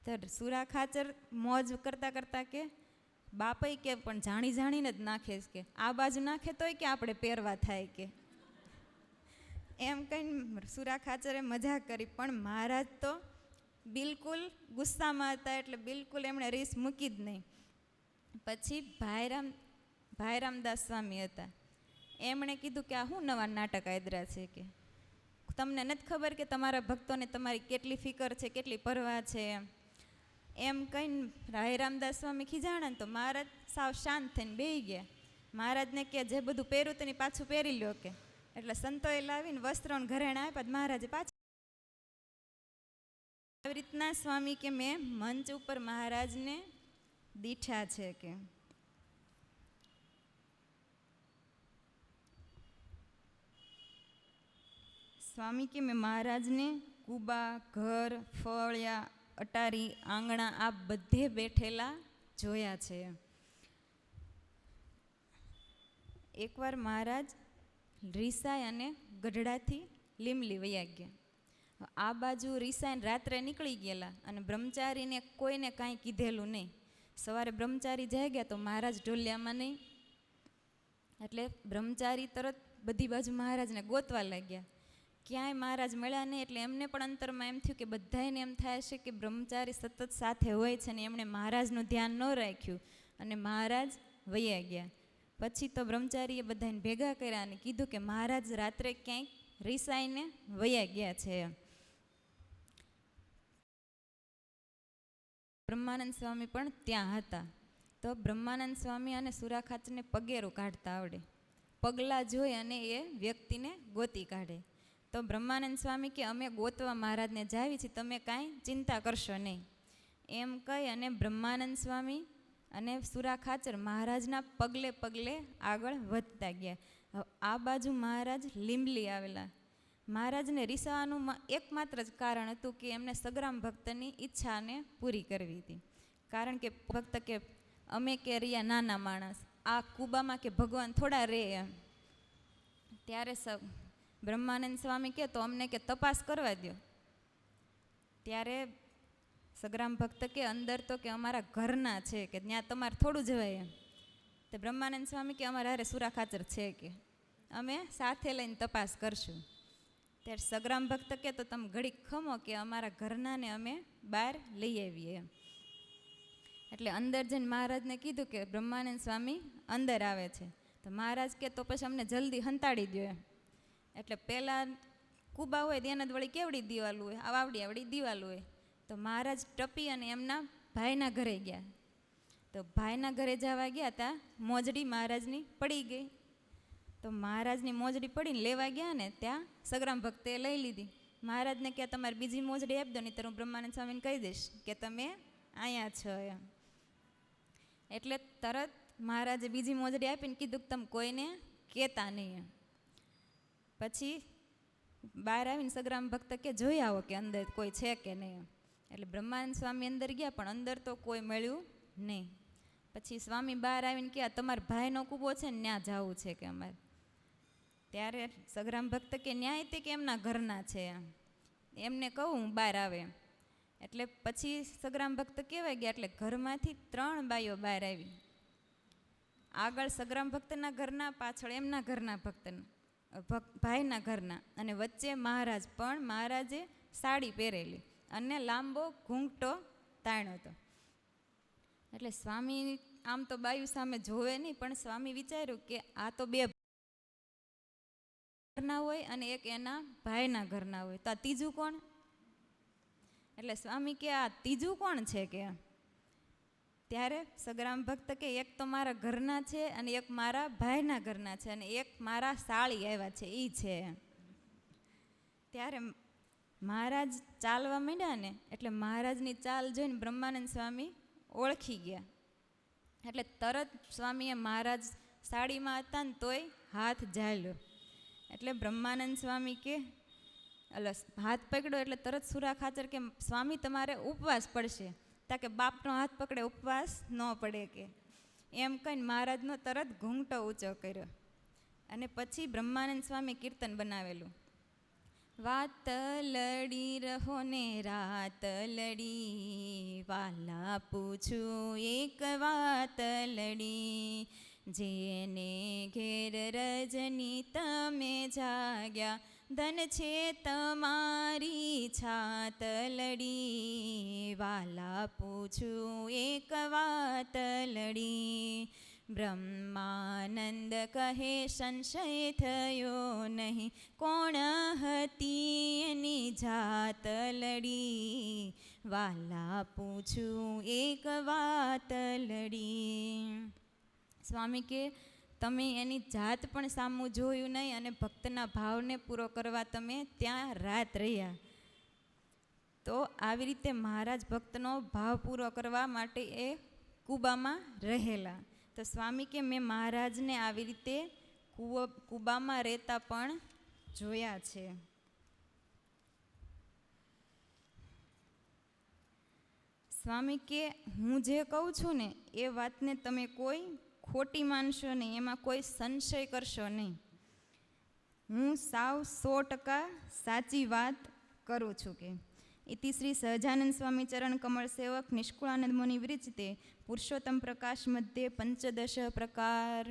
તો સુરા ખાચર મોજ કરતાં કરતાં કે બાપય કે પણ જાણી જાણીને જ નાખે કે આ બાજુ નાખે તોય કે આપણે પહેરવા થાય કે એમ કહીને સુરા ખાચરે મજાક કરી. પણ મહારાજ તો બિલકુલ ગુસ્સામાં હતા, એટલે બિલકુલ એમણે રીસ મૂકી જ નહીં. પછી ભાઈરામદાસ સ્વામી હતા, એમણે કીધું કે આ શું નવા નાટક આદરા છે, કે તમને નથી ખબર કે તમારા ભક્તોને તમારી કેટલી ફિકર છે, કેટલી પરવા છે એમ કહીને ભાઈરામદાસ સ્વામી ખીજાણા ને તો મહારાજ સાવ શાંત થઈને બેસી ગયા. મહારાજને કે જે બધું પહેર્યું તેની પાછું પહેરી લ્યો કે. એટલે સંતોએ લાવીને વસ્ત્રોને ઘરેણા આપ્યા, મહારાજે પાછું. આવી રીતના સ્વામી કે મેં મંચ ઉપર મહારાજને દીઠા છે કે સ્વામી કે મેં મહારાજને કુબા, ઘર, ફળિયા, અટારી, આંગણા આ બધે બેઠેલા જોયા છે. એકવાર મહારાજ રીસાય અને ગઢડાથી લીમલી વયા ગયા. આ બાજુ રીસાઈને રાત્રે નીકળી ગયેલા અને બ્રહ્મચારીને કોઈને કાંઈ કીધેલું નહીં. સવારે બ્રહ્મચારી જાગ્યા તો મહારાજ ઢોલિયામાં નહીં, એટલે બ્રહ્મચારી તરત બધી બાજુ મહારાજને ગોતવા લાગ્યા. ક્યાંય મહારાજ મળ્યા નહીં, એટલે એમને પણ અંતરમાં એમ થયું કે બધાને એમ થાય છે કે બ્રહ્મચારી સતત સાથે હોય છે ને એમણે મહારાજનું ધ્યાન ન રાખ્યું. અને મહારાજ વયા ગયા. પછી તો બ્રહ્મચારીએ બધાને ભેગા કર્યા અને કીધું કે મહારાજ રાત્રે ક્યાંક રીસાઈને વયા ગયા છે. બ્રહ્માનંદ સ્વામી પણ ત્યાં હતા. તો બ્રહ્માનંદ સ્વામી અને સુરાખાચરને પગેરું કાઢતા આવડે. પગલાં જોઈ અને એ વ્યક્તિને ગોતી કાઢે. તો બ્રહ્માનંદ સ્વામી કે અમે ગોતવા મહારાજને જાવી છીએ, તમે કાંઈ ચિંતા કરશો નહીં એમ કહી અને બ્રહ્માનંદ સ્વામી અને સુરાખાચર મહારાજના પગલે પગલે આગળ વધતા ગયા. આ બાજુ મહારાજ લીંબલી આવેલા. મહારાજને રીસાવાનું એકમાત્ર જ કારણ હતું કે એમને સગ્રામ ભક્તની ઈચ્છાને પૂરી કરવી હતી. કારણ કે ભક્ત કે અમે કે રહ્યા નાના માણસ, આ કુબામાં કે ભગવાન થોડા રહે એમ. ત્યારે બ્રહ્માનંદ સ્વામી કે તો અમને કે તપાસ કરવા દો. ત્યારે સગ્રામ ભક્ત કે અંદર તો કે અમારા ઘરના છે, કે ત્યાં તમારે થોડું જવાય એમ. તો બ્રહ્માનંદ સ્વામી કે અમારા હારે સુરાખાચર છે, કે અમે સાથે લઈને તપાસ કરશું. ત્યારે સગ્રામ ભક્ત કે તો તમે ઘડીક ખમો કે અમારા ઘરનાને અમે બહાર લઈ આવીએ એમ. એટલે અંદર જઈને મહારાજને કીધું કે બ્રહ્માનંદ સ્વામી અંદર આવે છે. તો મહારાજ કે તો પછી અમને જલ્દી હંતાડી દો એમ. એટલે પહેલાં કુબા હોય તેના જ વળી કેવડી દિવાલ હોય, આવડી દિવાલ હોય. તો મહારાજ ટપી અને એમના ભાઈના ઘરે ગયા. તો ભાઈના ઘરે જવા ગયા ત્યાં મોજડી મહારાજની પડી ગઈ. તો મહારાજની મોજડી પડીને લેવા ગયા ને ત્યાં સગ્રામ ભક્તે લઈ લીધી. મહારાજને કે તમારે બીજી મોજડી આપી દો, નહીં તો હું બ્રહ્માનંદ સ્વામીને કહી દઈશ કે તમે અહીંયા છો એમ. એટલે તરત મહારાજે બીજી મોજડી આપીને કીધું કે તમે કોઈને કહેતા નહીં એમ. પછી બહાર આવીને સગ્રામ ભક્ત કે જોઈ આવો કે અંદર કોઈ છે કે નહીં એમ. એટલે બ્રહ્માનંદ સ્વામી અંદર ગયા પણ અંદર તો કોઈ મળ્યું નહીં. પછી સ્વામી બહાર આવીને કહ્યા તમારા ભાઈનો કૂબો છે ને ત્યાં જવું છે કે અમારે. ત્યારે સગ્રામ ભક્ત કે ન્યાય તે કે એમના ઘરના છે એમને કહું હું બહાર આવે. એટલે પછી સગ્રામ ભક્ત કહેવાય ગયા. એટલે ઘરમાંથી 3 બાઈઓ બહાર આવી. આગળ સગ્રામ ભક્તના ઘરના, પાછળ એમના ઘરના ભાઈના ઘરના, અને વચ્ચે મહારાજ. પણ મહારાજે સાડી પહેરેલી અને લાંબો ઘૂંઘટો તાણ્યો હતો. એટલે સ્વામી આમ તો બાયુ સામે જોવે નહીં, પણ સ્વામી વિચાર્યું કે આ તો 2 ઘરના હોય અને એક એના ભાઈના ઘરના હોય, તો આ ત્રીજું કોણ? એટલે સ્વામી કે આ ત્રીજું કોણ છે કે. ત્યારે સગ્રામ ભક્ત કે એક તો મારા ઘરના છે અને એક મારા ભાઈના ઘરના છે અને એક મારા સાળી આવ્યા છે એ છે. ત્યારે મહારાજ ચાલવા માંડ્યા ને, એટલે મહારાજની ચાલ જોઈને બ્રહ્માનંદ સ્વામી ઓળખી ગયા. એટલે તરત સ્વામીએ મહારાજ સાડીમાં હતા ને તોય હાથ ઝાલ્યો. એટલે બ્રહ્માનંદ સ્વામી કે હાથ પકડ્યો. એટલે તરત સુરાખાચર કે સ્વામી તમારે ઉપવાસ પડશે. તા કે બાપનો હાથ પકડે ઉપવાસ ન પડે કે એમ કહીને મહારાજનો તરત ઘૂંઘટો ઊંચો કર્યો. અને પછી બ્રહ્માનંદ સ્વામી કીર્તન બનાવેલું. વાત લડી રહો ને રાત લડી, વાલા પૂછું એક વાત લડી, જેને ઘેર રજની તમે જાગ્યા, ધન છે તમારી છાત લડી, વાલા પૂછું એક વાત લડી. બ્રહ્માનંદ કહે સંશય થયો નહીં, કોણ હતી એની જાત લડી, વાલા પૂછું એક વાત લડી. સ્વામી કે તમે એની જાત પણ સામું જોયું નહીં અને ભક્તના ભાવને પૂરો કરવા તમે ત્યાં રાત રહ્યા. તો આવી રીતે મહારાજ ભક્તનો ભાવ પૂરો કરવા માટે એ કુબામાં રહેલા. તો સ્વામી કે મેં મહારાજને આવી રીતે કુબામાં રહેતા પણ જોયા છે. સ્વામી કે હું જે કહું છું ને એ વાતને તમે કોઈ ખોટી માનશો નહીં, એમાં કોઈ સંશય કરશો નહીં. હું સાવ 100% સાચી વાત કરું છું કે. ઇતિ શ્રી સહજાનંદ સ્વામી ચરણ કમળ સેવક નિષ્કુળાનંદ મુનિ વિરચિતે પુરુષોત્તમ પ્રકાશ મધ્યે 15 પ્રકાર.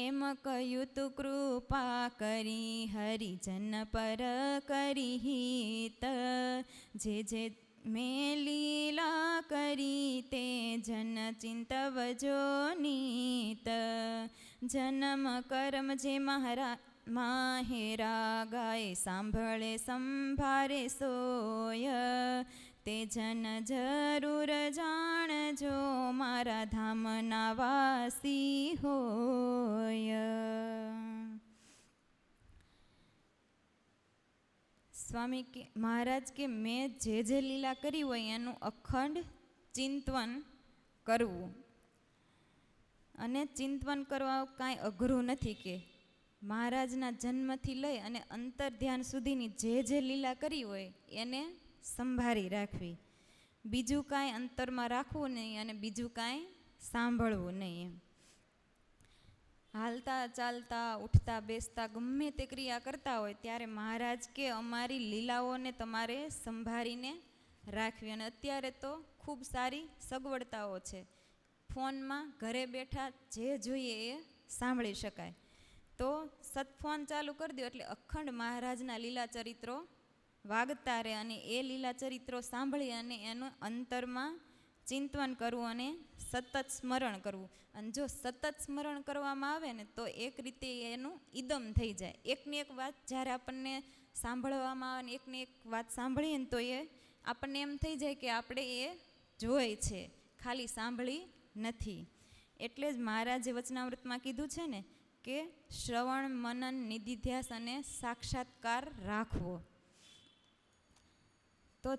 એમ કહ્યું તું કૃપા કરી હરિજન પર કરી હિત, જે જે મેં લીલા કરી તે જન ચિંતવજો નીત, જન્મ કર્મ જે માહેરા ગાય સાંભળે સંભારે સોય, તે જન જરૂર જાણજો મારા ધામના વાસી હોય. સ્વામી કે મહારાજ કે મેં જે લીલા કરી હોય એનું અખંડ ચિંતન કરવું. અને ચિંતન કરવા કાંઈ અઘરું નથી કે મહારાજના જન્મથી લઈ અને અંતર ધ્યાન સુધીની જે લીલા કરી હોય એને સંભાળી રાખવી. બીજું કાંઈ અંતરમાં રાખવું નહીં અને બીજું કાંઈ સાંભળવું નહીં. એમ હાલતા ચાલતા ઉઠતા બેસતા ગમે તે ક્રિયા કરતા હોય ત્યારે મહારાજ કે અમારી લીલાઓને તમારે સંભાળીને રાખવી. અને અત્યારે તો ખૂબ સારી સગવડતાઓ છે, ફોનમાં ઘરે બેઠા જે જોઈએ એ સાંભળી શકાય. તો સતફોન ચાલુ કરી દો એટલે અખંડ મહારાજના લીલા ચરિત્રો વાગતા રહે અને એ લીલા ચરિત્રો સાંભળી અને એનું અંતરમાં ચિંતન કરવું અને સતત સ્મરણ કરવું. અને જો સતત સ્મરણ કરવામાં આવે ને તો એક રીતે એનું ઈદમ થઈ જાય. એકની એક વાત જ્યારે આપણને સાંભળવામાં આવે ને એકની એક વાત સાંભળીએ ને તો એ આપણને એમ થઈ જાય કે આપણે એ જોઈ છે, ખાલી સાંભળી નથી. એટલે જ મહારાજે વચનામૃતમાં કીધું છે ને કે શ્રવણ મનન નિધિધ્યાસ અને સાક્ષાત્કાર રાખવો. તો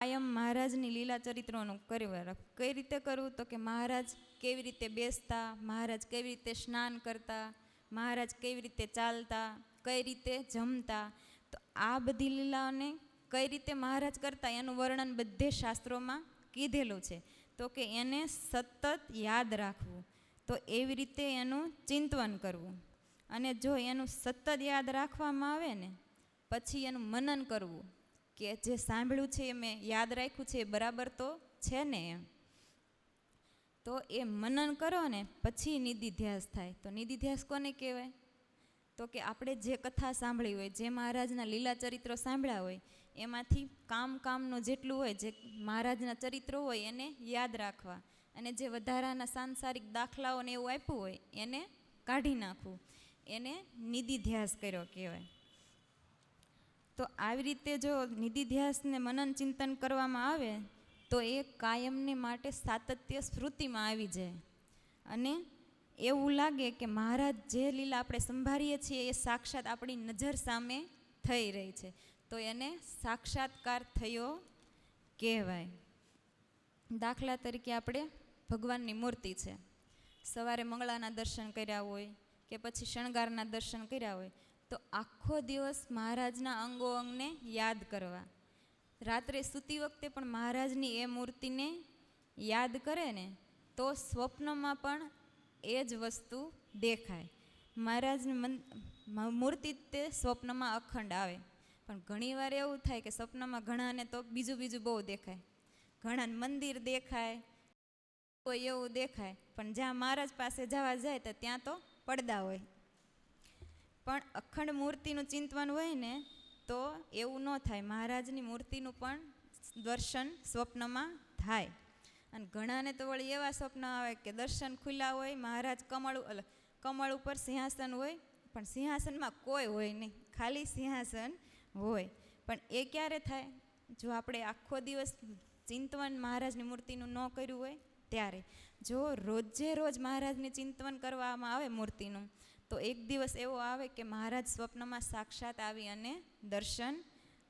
કાયમ મહારાજની લીલા ચરિત્રોનું કરવા. કઈ રીતે કરવું? તો કે મહારાજ કેવી રીતે બેસતા, મહારાજ કેવી રીતે સ્નાન કરતા, મહારાજ કેવી રીતે ચાલતા, કઈ રીતે જમતા. તો આ બધી લીલાઓને કઈ રીતે મહારાજ કરતા એનું વર્ણન બધે શાસ્ત્રોમાં કીધેલું છે. તો કે એને સતત યાદ રાખવું. તો એવી રીતે એનું ચિંતન કરવું. અને જો એનું સતત યાદ રાખવામાં આવે ને પછી એનું મનન કરવું કે જે સાંભળ્યું છે એ મેં યાદ રાખ્યું છે એ બરાબર તો છે ને એમ. તો એ મનન કરો ને પછી નિધિધ્યાસ થાય. તો નિધિધ્યાસ કોને કહેવાય? તો કે આપણે જે કથા સાંભળી હોય, જે મહારાજના લીલા ચરિત્રો સાંભળ્યા હોય એમાંથી કામનું જેટલું હોય, જે મહારાજના ચરિત્રો હોય એને યાદ રાખવા. અને જે વધારાના સાંસારિક દાખલાઓને એવું આપ્યું હોય એને કાઢી નાખવું. એને નિધિધ્યાસ કર્યો કહેવાય. તો આવી રીતે જો નિધિધ્યાસને મનન ચિંતન કરવામાં આવે તો એ કાયમને માટે સાતત્ય સ્મૃતિમાં આવી જાય. અને એવું લાગે કે મહારાજ જે લીલા આપણે સંભાળીએ છીએ એ સાક્ષાત આપણી નજર સામે થઈ રહી છે. તો એને સાક્ષાત્કાર થયો કહેવાય. દાખલા તરીકે આપણે ભગવાનની મૂર્તિ છે, સવારે મંગળાના દર્શન કર્યા હોય કે પછી શણગારના દર્શન કર્યા હોય તો આખો દિવસ મહારાજના અંગો અંગને યાદ કરવા. રાત્રે સૂતી વખતે પણ મહારાજની એ મૂર્તિને યાદ કરે ને તો સ્વપ્નમાં પણ એ જ વસ્તુ દેખાય. મહારાજની મૂર્તિ તે સ્વપ્નમાં અખંડ આવે. પણ ઘણીવાર એવું થાય કે સ્વપ્નમાં ઘણાને તો બીજું બહુ દેખાય, ઘણાને મંદિર દેખાય, કોઈ એવું દેખાય. પણ જ્યાં મહારાજ પાસે જવા જાય તો ત્યાં તો પડદા હોય. પણ અખંડ મૂર્તિનું ચિંતન હોય ને તો એવું ન થાય, મહારાજની મૂર્તિનું પણ દર્શન સ્વપ્નમાં થાય. અને ઘણાને તો વળી એવા સ્વપ્ન આવે કે દર્શન ખુલ્લા હોય, મહારાજ કમળ ઉપર સિંહાસન હોય પણ સિંહાસનમાં કોઈ હોય નહીં, ખાલી સિંહાસન હોય. પણ એ ક્યારે થાય? જો આપણે આખો દિવસ ચિંતન મહારાજની મૂર્તિનું ન કર્યું હોય ત્યારે. જો રોજે રોજ મહારાજને ચિંતન કરવામાં આવે મૂર્તિનું તો એક દિવસ એવો આવે કે મહારાજ સ્વપ્નમાં સાક્ષાત આવી અને દર્શન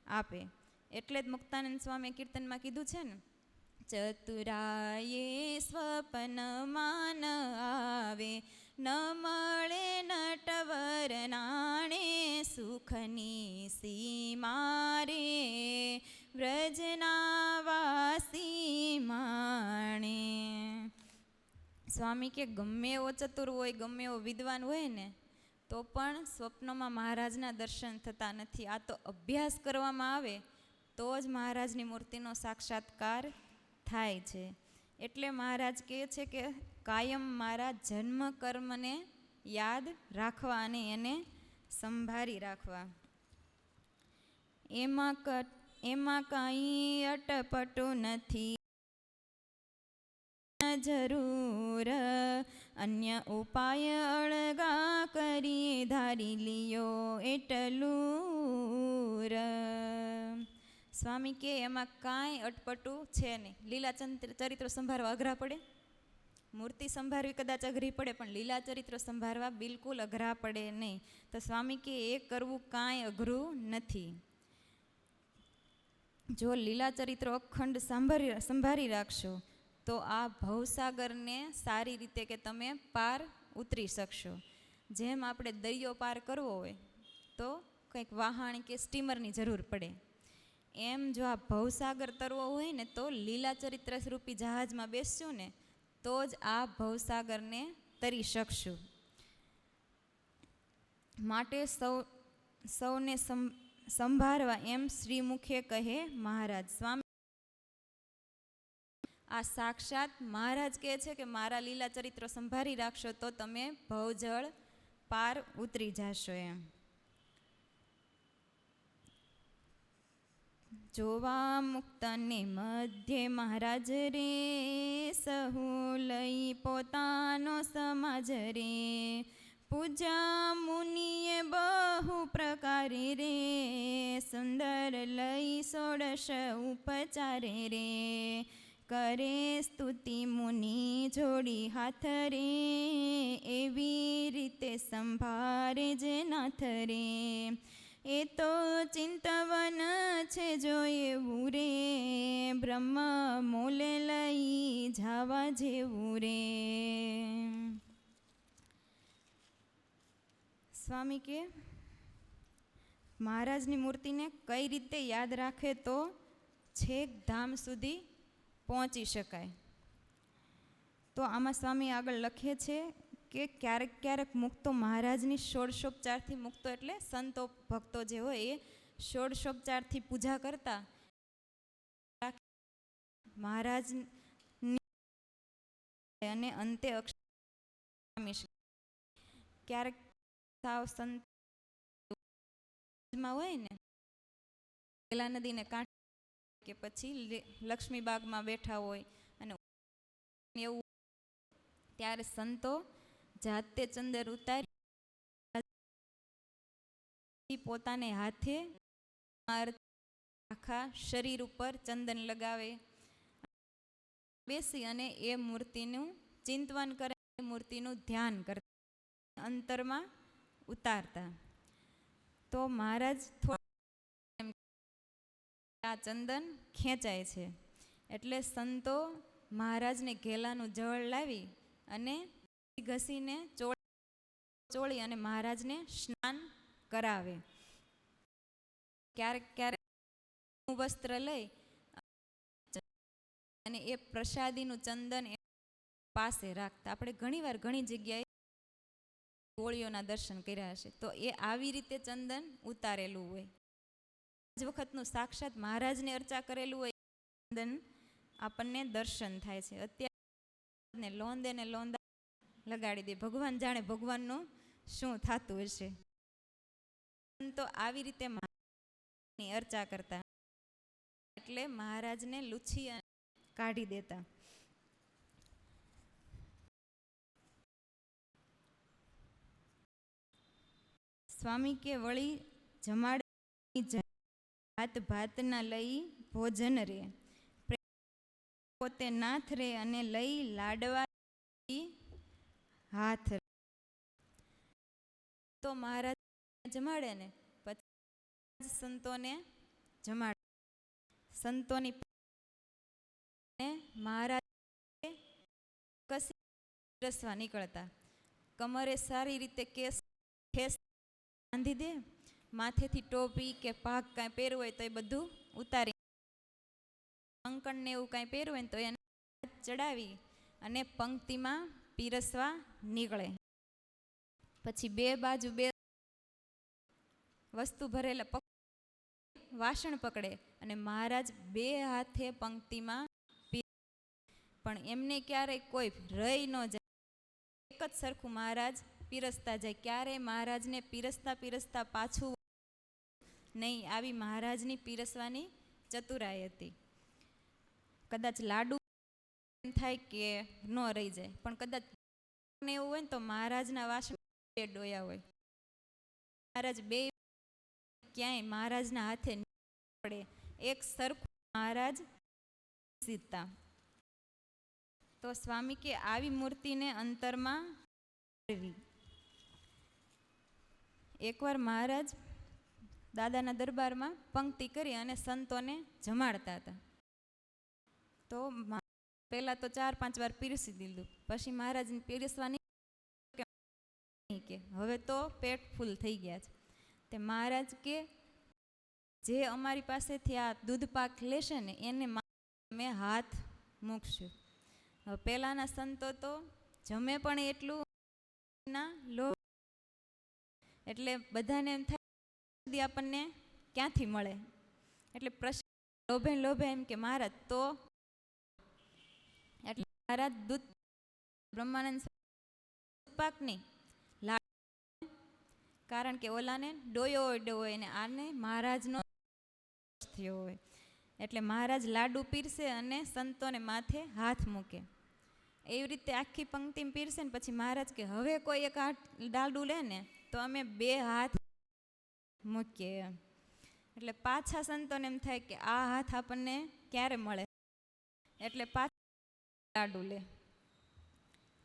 આપે. એટલે જ મુક્તાનંદ સ્વામી કીર્તનમાં કીધું છે ને, ચતુરાયે સ્વપ્નમાં આવે, ન મળે નટવર નાણે, સુખની સીમા રે વ્રજના વાસી માણે. સ્વામી કે ગમે એવો ચતુર હોય, ગમે એવો વિદ્વાન હોય ને તો પણ સ્વપ્નમાં મહારાજના દર્શન થતા નથી. આ તો અભ્યાસ કરવામાં આવે તો જ મહારાજની મૂર્તિનો સાક્ષાત્કાર થાય છે. એટલે મહારાજ કહે છે કે કાયમ મારા જન્મ કર્મને યાદ રાખવા અને એને સંભાળી રાખવા. એમાં એમાં કાંઈ અટપટું નથી જરૂર, અન્ય ઉપાય અળગા કરીએ ધારી લિયો એટલું. સ્વામી કે એમાં કાંઈ અટપટું છે નહીં. લીલા ચરિત્ર સંભાળવા અઘરા પડે? મૂર્તિ સંભાળવી કદાચ અઘરી પડે, પણ લીલા ચરિત્ર સંભાળવા બિલકુલ અઘરા પડે નહીં. તો સ્વામી કે એ કરવું કાંઈ અઘરું નથી. જો લીલા ચરિત્રો અખંડ સંભાળી રાખશો તો આ ભવસાગરને સારી રીતે કે તમે પાર ઉતરી શકશો. જેમ આપણે દરિયો પાર કરવો હોય તો કંઈક વહાણ કે સ્ટીમરની જરૂર પડે, એમ જો આ ભવસાગર તરવો હોય ને તો લીલા ચરિત્ર રૂપી જહાજમાં બેસશું ને તો જ આ ભવસાગરને તરી શકશું. માટે સૌને સંભાળવા એમ શ્રીમુખે કહે મહારાજ. સ્વામી આ સાક્ષાત મહારાજ કહે છે કે મારા લીલા ચરિત્રો સંભાળી રાખશો તો તમે ભવજળ પાર ઉતરી જશો. એમ જોવા મુક્તને મધ્ય મહારાજ રે, સહુ લઈ પોતાનો સમાજ રે, પૂજા મુનિએ બહુ પ્રકારે રે, સુંદર લઈ 16 ઉપચારે રે, કરે સ્તુતિ મુનિ જોડી હાથ રે, એવી રીતે સંભાળે જે નાથ રે, એ તો ચિંતવન છે જો એવું રે, બ્રહ્મ મૂલે લઈ જવા જેવું રે. સ્વામી કે મહારાજની મૂર્તિને કઈ રીતે યાદ રાખે તો છેક ધામ સુધી પહોંચી શકાય. તો આમાં સ્વામી આગળ લખે છે કે ક્યારેક ક્યારેક મુક્તો મહારાજની ષોડશોપચારથી, મુક્તો એટલે સંતો ભક્તો જે હોય એ ષોડશોપચારથી પૂજા કરતા મહારાજ અને અંતે ક્યારેક સાવ સંતમાં હોય ને પેલા નદીને કાંઠે કે પછી લક્ષ્મીબાગમાં બેઠા હોય અને એવું, ત્યારે સંતો જાતે ચંદર ઉતારી પોતાને હાથે આખા શરીર ઉપર ચંદન લગાવે, બેસી અને એ મૂર્તિનું ચિંતવન કરે, મૂર્તિનું ધ્યાન કરતા, અંતરમાં ઉતારતા. તો મહારાજ આ ચંદન ખેંચાય છે એટલે સંતો મહારાજને ઘેલાનું જળ લાવી અને ઘસીને ચોળી અને મહારાજને સ્નાન કરાવે. ક્યારેક ક્યારેક વસ્ત્ર લઈ અને એ પ્રસાદીનું ચંદન પાસે રાખતા. આપણે ઘણીવાર ઘણી જગ્યાએ ગોળીઓના દર્શન કર્યા હશે તો એ આવી રીતે ચંદન ઉતારેલું હોય. આજ વખતનું સાક્ષાત મહારાજને અર્ચા કરેલું હોય ચંદન આપણને દર્શન થાય છે. અત્યારે લોંદે ને લોંદા લગાડી દે, ભગવાન જાણે ભગવાનનું શું થતું હશે. તો આવી રીતે મહારાજની અર્ચા કરતા એટલે મહારાજને લૂછી કાઢી દેતા. સ્વામી કે વળી જમાડી ભાત ભાતના લઈ ભોજન રે, પોતે નાથ રે અને લઈ લાડવા હાથ રે. તો મહારાજ જમાડે ને પછી સંતોને જમાડે. સંતોની મહારાજ કસી રસવા નીકળતા, કમરે સારી રીતે કેસ બાંધી દે, માથેથી ટોપી કે પાક કાંઈ પહેરવું હોય તો એ બધું ઉતારી, કંકણ ને એવું કાંઈ પહેરવું હોય ને તો એને ચડાવી અને પંક્તિમાં પીરસવા નીકળે. પછી બે બાજુ બે વસ્તુ ભરેલા વાસણ પકડે અને મહારાજ બે હાથે પંક્તિમાં પણ એમને ક્યારેય કોઈ રહી ન જાય, એક જ સરખું મહારાજ પીરસતા જાય. ક્યારેય મહારાજને પીરસતા પીરસતા પાછું નહીં, આવી મહારાજની પીરસવાની ચતુરાઈ હતી. કદાચ લાડુ એમ થાય કે ન રહી જાય, પણ કદાચ એવું હોય ને તો મહારાજના વાસણ બે ડોયા હોય. મહારાજ બે ક્યાંય મહારાજના હાથે પડે, એક સરખું મહારાજ સીતા. તો સ્વામી કે આવી મૂર્તિને અંતરમાં કરવી. એકવાર મહારાજ દાદાના દરબારમાં પંક્તિ કરી અને સંતોને જમાડતા હતા. તો પહેલા તો 4-5 વાર પીરસી દીધું. પછી મહારાજને પીરસવાની કે હવે તો પેટ ફૂલ થઈ ગયા છે. તે મહારાજ કે જે અમારી પાસેથી આ દૂધ પાક લેશે ને એને અમે હાથ મૂકશું. હવે પહેલાંના સંતો તો જમે પણ એટલું ના લો, એટલે બધાને એમ થાય આપણને ક્યાંથી મળે, એટલે પ્રશ્ન લોભે લોભે એમ કે મહારાજ તો, એટલે મહારાજ દૂધ બ્રહ્માનંદ પાકની લાડુ, કારણ કે ઓલાને ડોયો હોય ને આને મહારાજનો થયો હોય, એટલે મહારાજ લાડુ પીરસે અને સંતોને માથે હાથ મૂકે. એવી રીતે આખી પંક્તિમાં પીરસે ને પછી મહારાજ કે હવે કોઈ એક લાડુ લે ને તો અમે 2 હાથ મૂકીએ. એટલે પાછા સંતોને એમ થાય કે આ હાથ આપણને ક્યારે મળે, એટલે પાછા લાડુ લે.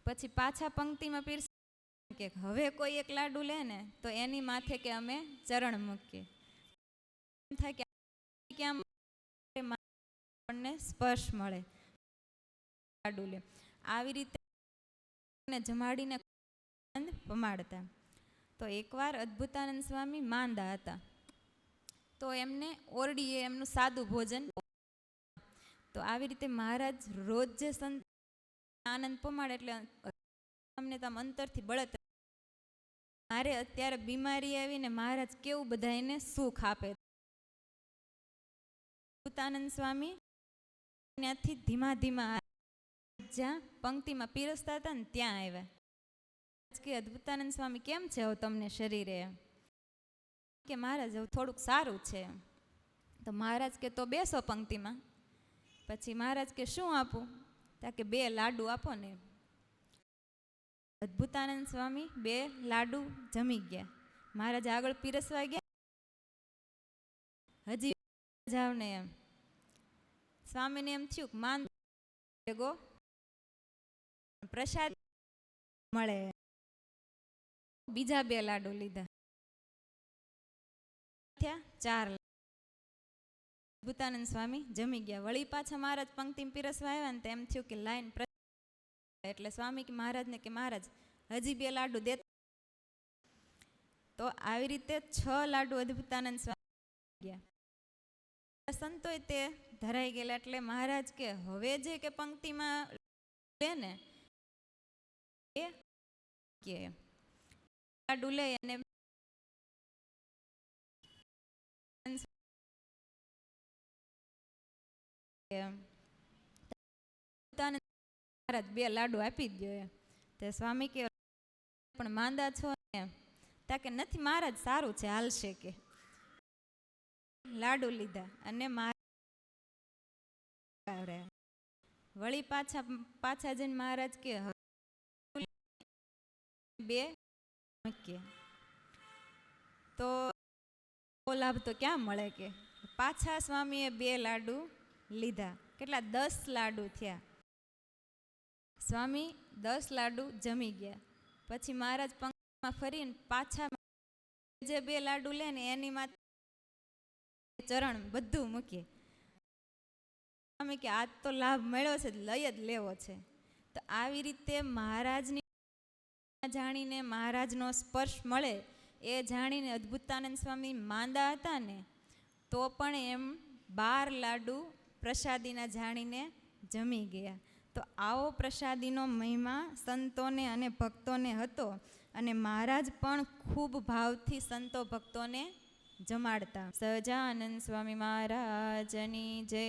પછી પાછા પંક્તિમાં પીરસે કે હવે કોઈ એક લાડુ લે ને તો એની માથે કે અમે ચરણ મૂકીએ. એમ થાય કે કેમ આપણને સ્પર્શ મળે, લાડુ લે. આવી રીતે જમાડીને પમાડતા. તો એકવાર અદ્ભુતાનંદ સ્વામી માંદા હતા, તો એમને ઓરડીએ એમનું સાદું ભોજન. તો આવી રીતે મહારાજ રોજ જે સંત આનંદ પમાડે એટલે અમને તો આમ અંતરથી બળત, મારે અત્યારે બીમારી આવીને મહારાજ કેવું બધાને સુખ આપે. અદ્ભુતાનંદ સ્વામી ત્યાંથી ધીમા ધીમા જ્યાં પંક્તિમાં પીરસતા હતા ને ત્યાં આવ્યા. કે અદ્ભુતાનંદ સ્વામી કેમ છે હવે તમને શરીરે? કે મહારાજ હવે થોડુંક સારું છે. તો મહારાજ કે તો બેસો પંક્તિમાં. પછી મહારાજ કે શું આપું? ત્યાં કે 2 લાડુ આપો ને. અદ્ભુતાનંદ સ્વામી 2 લાડુ જમી ગયા. મહારાજ આગળ પીરસવા ગયા, હજી જાવ ને એમ સ્વામીને એમ થયું કે માન ભેગો પ્રસાદ મળે. બીજા 2 લાડુ લીધા, 4. અદ્ભુતાનંદ સ્વામી જમી ગયા. વળી પાછા મહારાજ પંક્તિમાં પીરસવા આવ્યા ને એમ થયું કે લાઈન, એટલે સ્વામી કે મહારાજને કે મહારાજ હજી 2 લાડુ દે. તો આવી રીતે 6 લાડુ અદ્ભુતાનંદ સ્વામી ગયા. સંતોય તે ધરાઈ ગયેલા, એટલે મહારાજ કે હવે જે કે પંક્તિમાં લે ને એ કે લાડુ લે અને મહારાજ 2 લાડુ આપી જ દો. તે સ્વામી કે પણ માંદા છો ને? તા કે નથી મહારાજ સારું છે, હાલશે. કે લાડુ લીધા અને વળી પાછા જઈને મહારાજ કે 2 મૂકીએ. તો લાભ તો ક્યાં મળે? કે પાછા સ્વામીએ 2 લાડુ લીધા. કેટલા? 10 લાડુ થયા. સ્વામી 10 લાડુ જમી ગયા. પછી મહારાજ પંક્તિમાં ફરીને પાછા જે 2 લાડુ લે ને એની માથે ચરણ બધું મૂકીએ. સ્વામી કે આજ તો લાભ મળ્યો છે, લઈ જ લેવો છે. તો આવી રીતે મહારાજની જાણીને મહારાજનો સ્પર્શ મળે એ જાણીને અદ્ભુતાનંદ સ્વામી માંદા હતા ને તો પણ એમ 12 લાડુ પ્રસાદીના જાણીને જમી ગયા. તો આવો પ્રસાદીનો મહિમા સંતોને અને ભક્તોને હતો, અને મહારાજ પણ ખૂબ ભાવથી સંતો ભક્તોને જમાડતા. સહજાનંદ સ્વામી મહારાજની જય.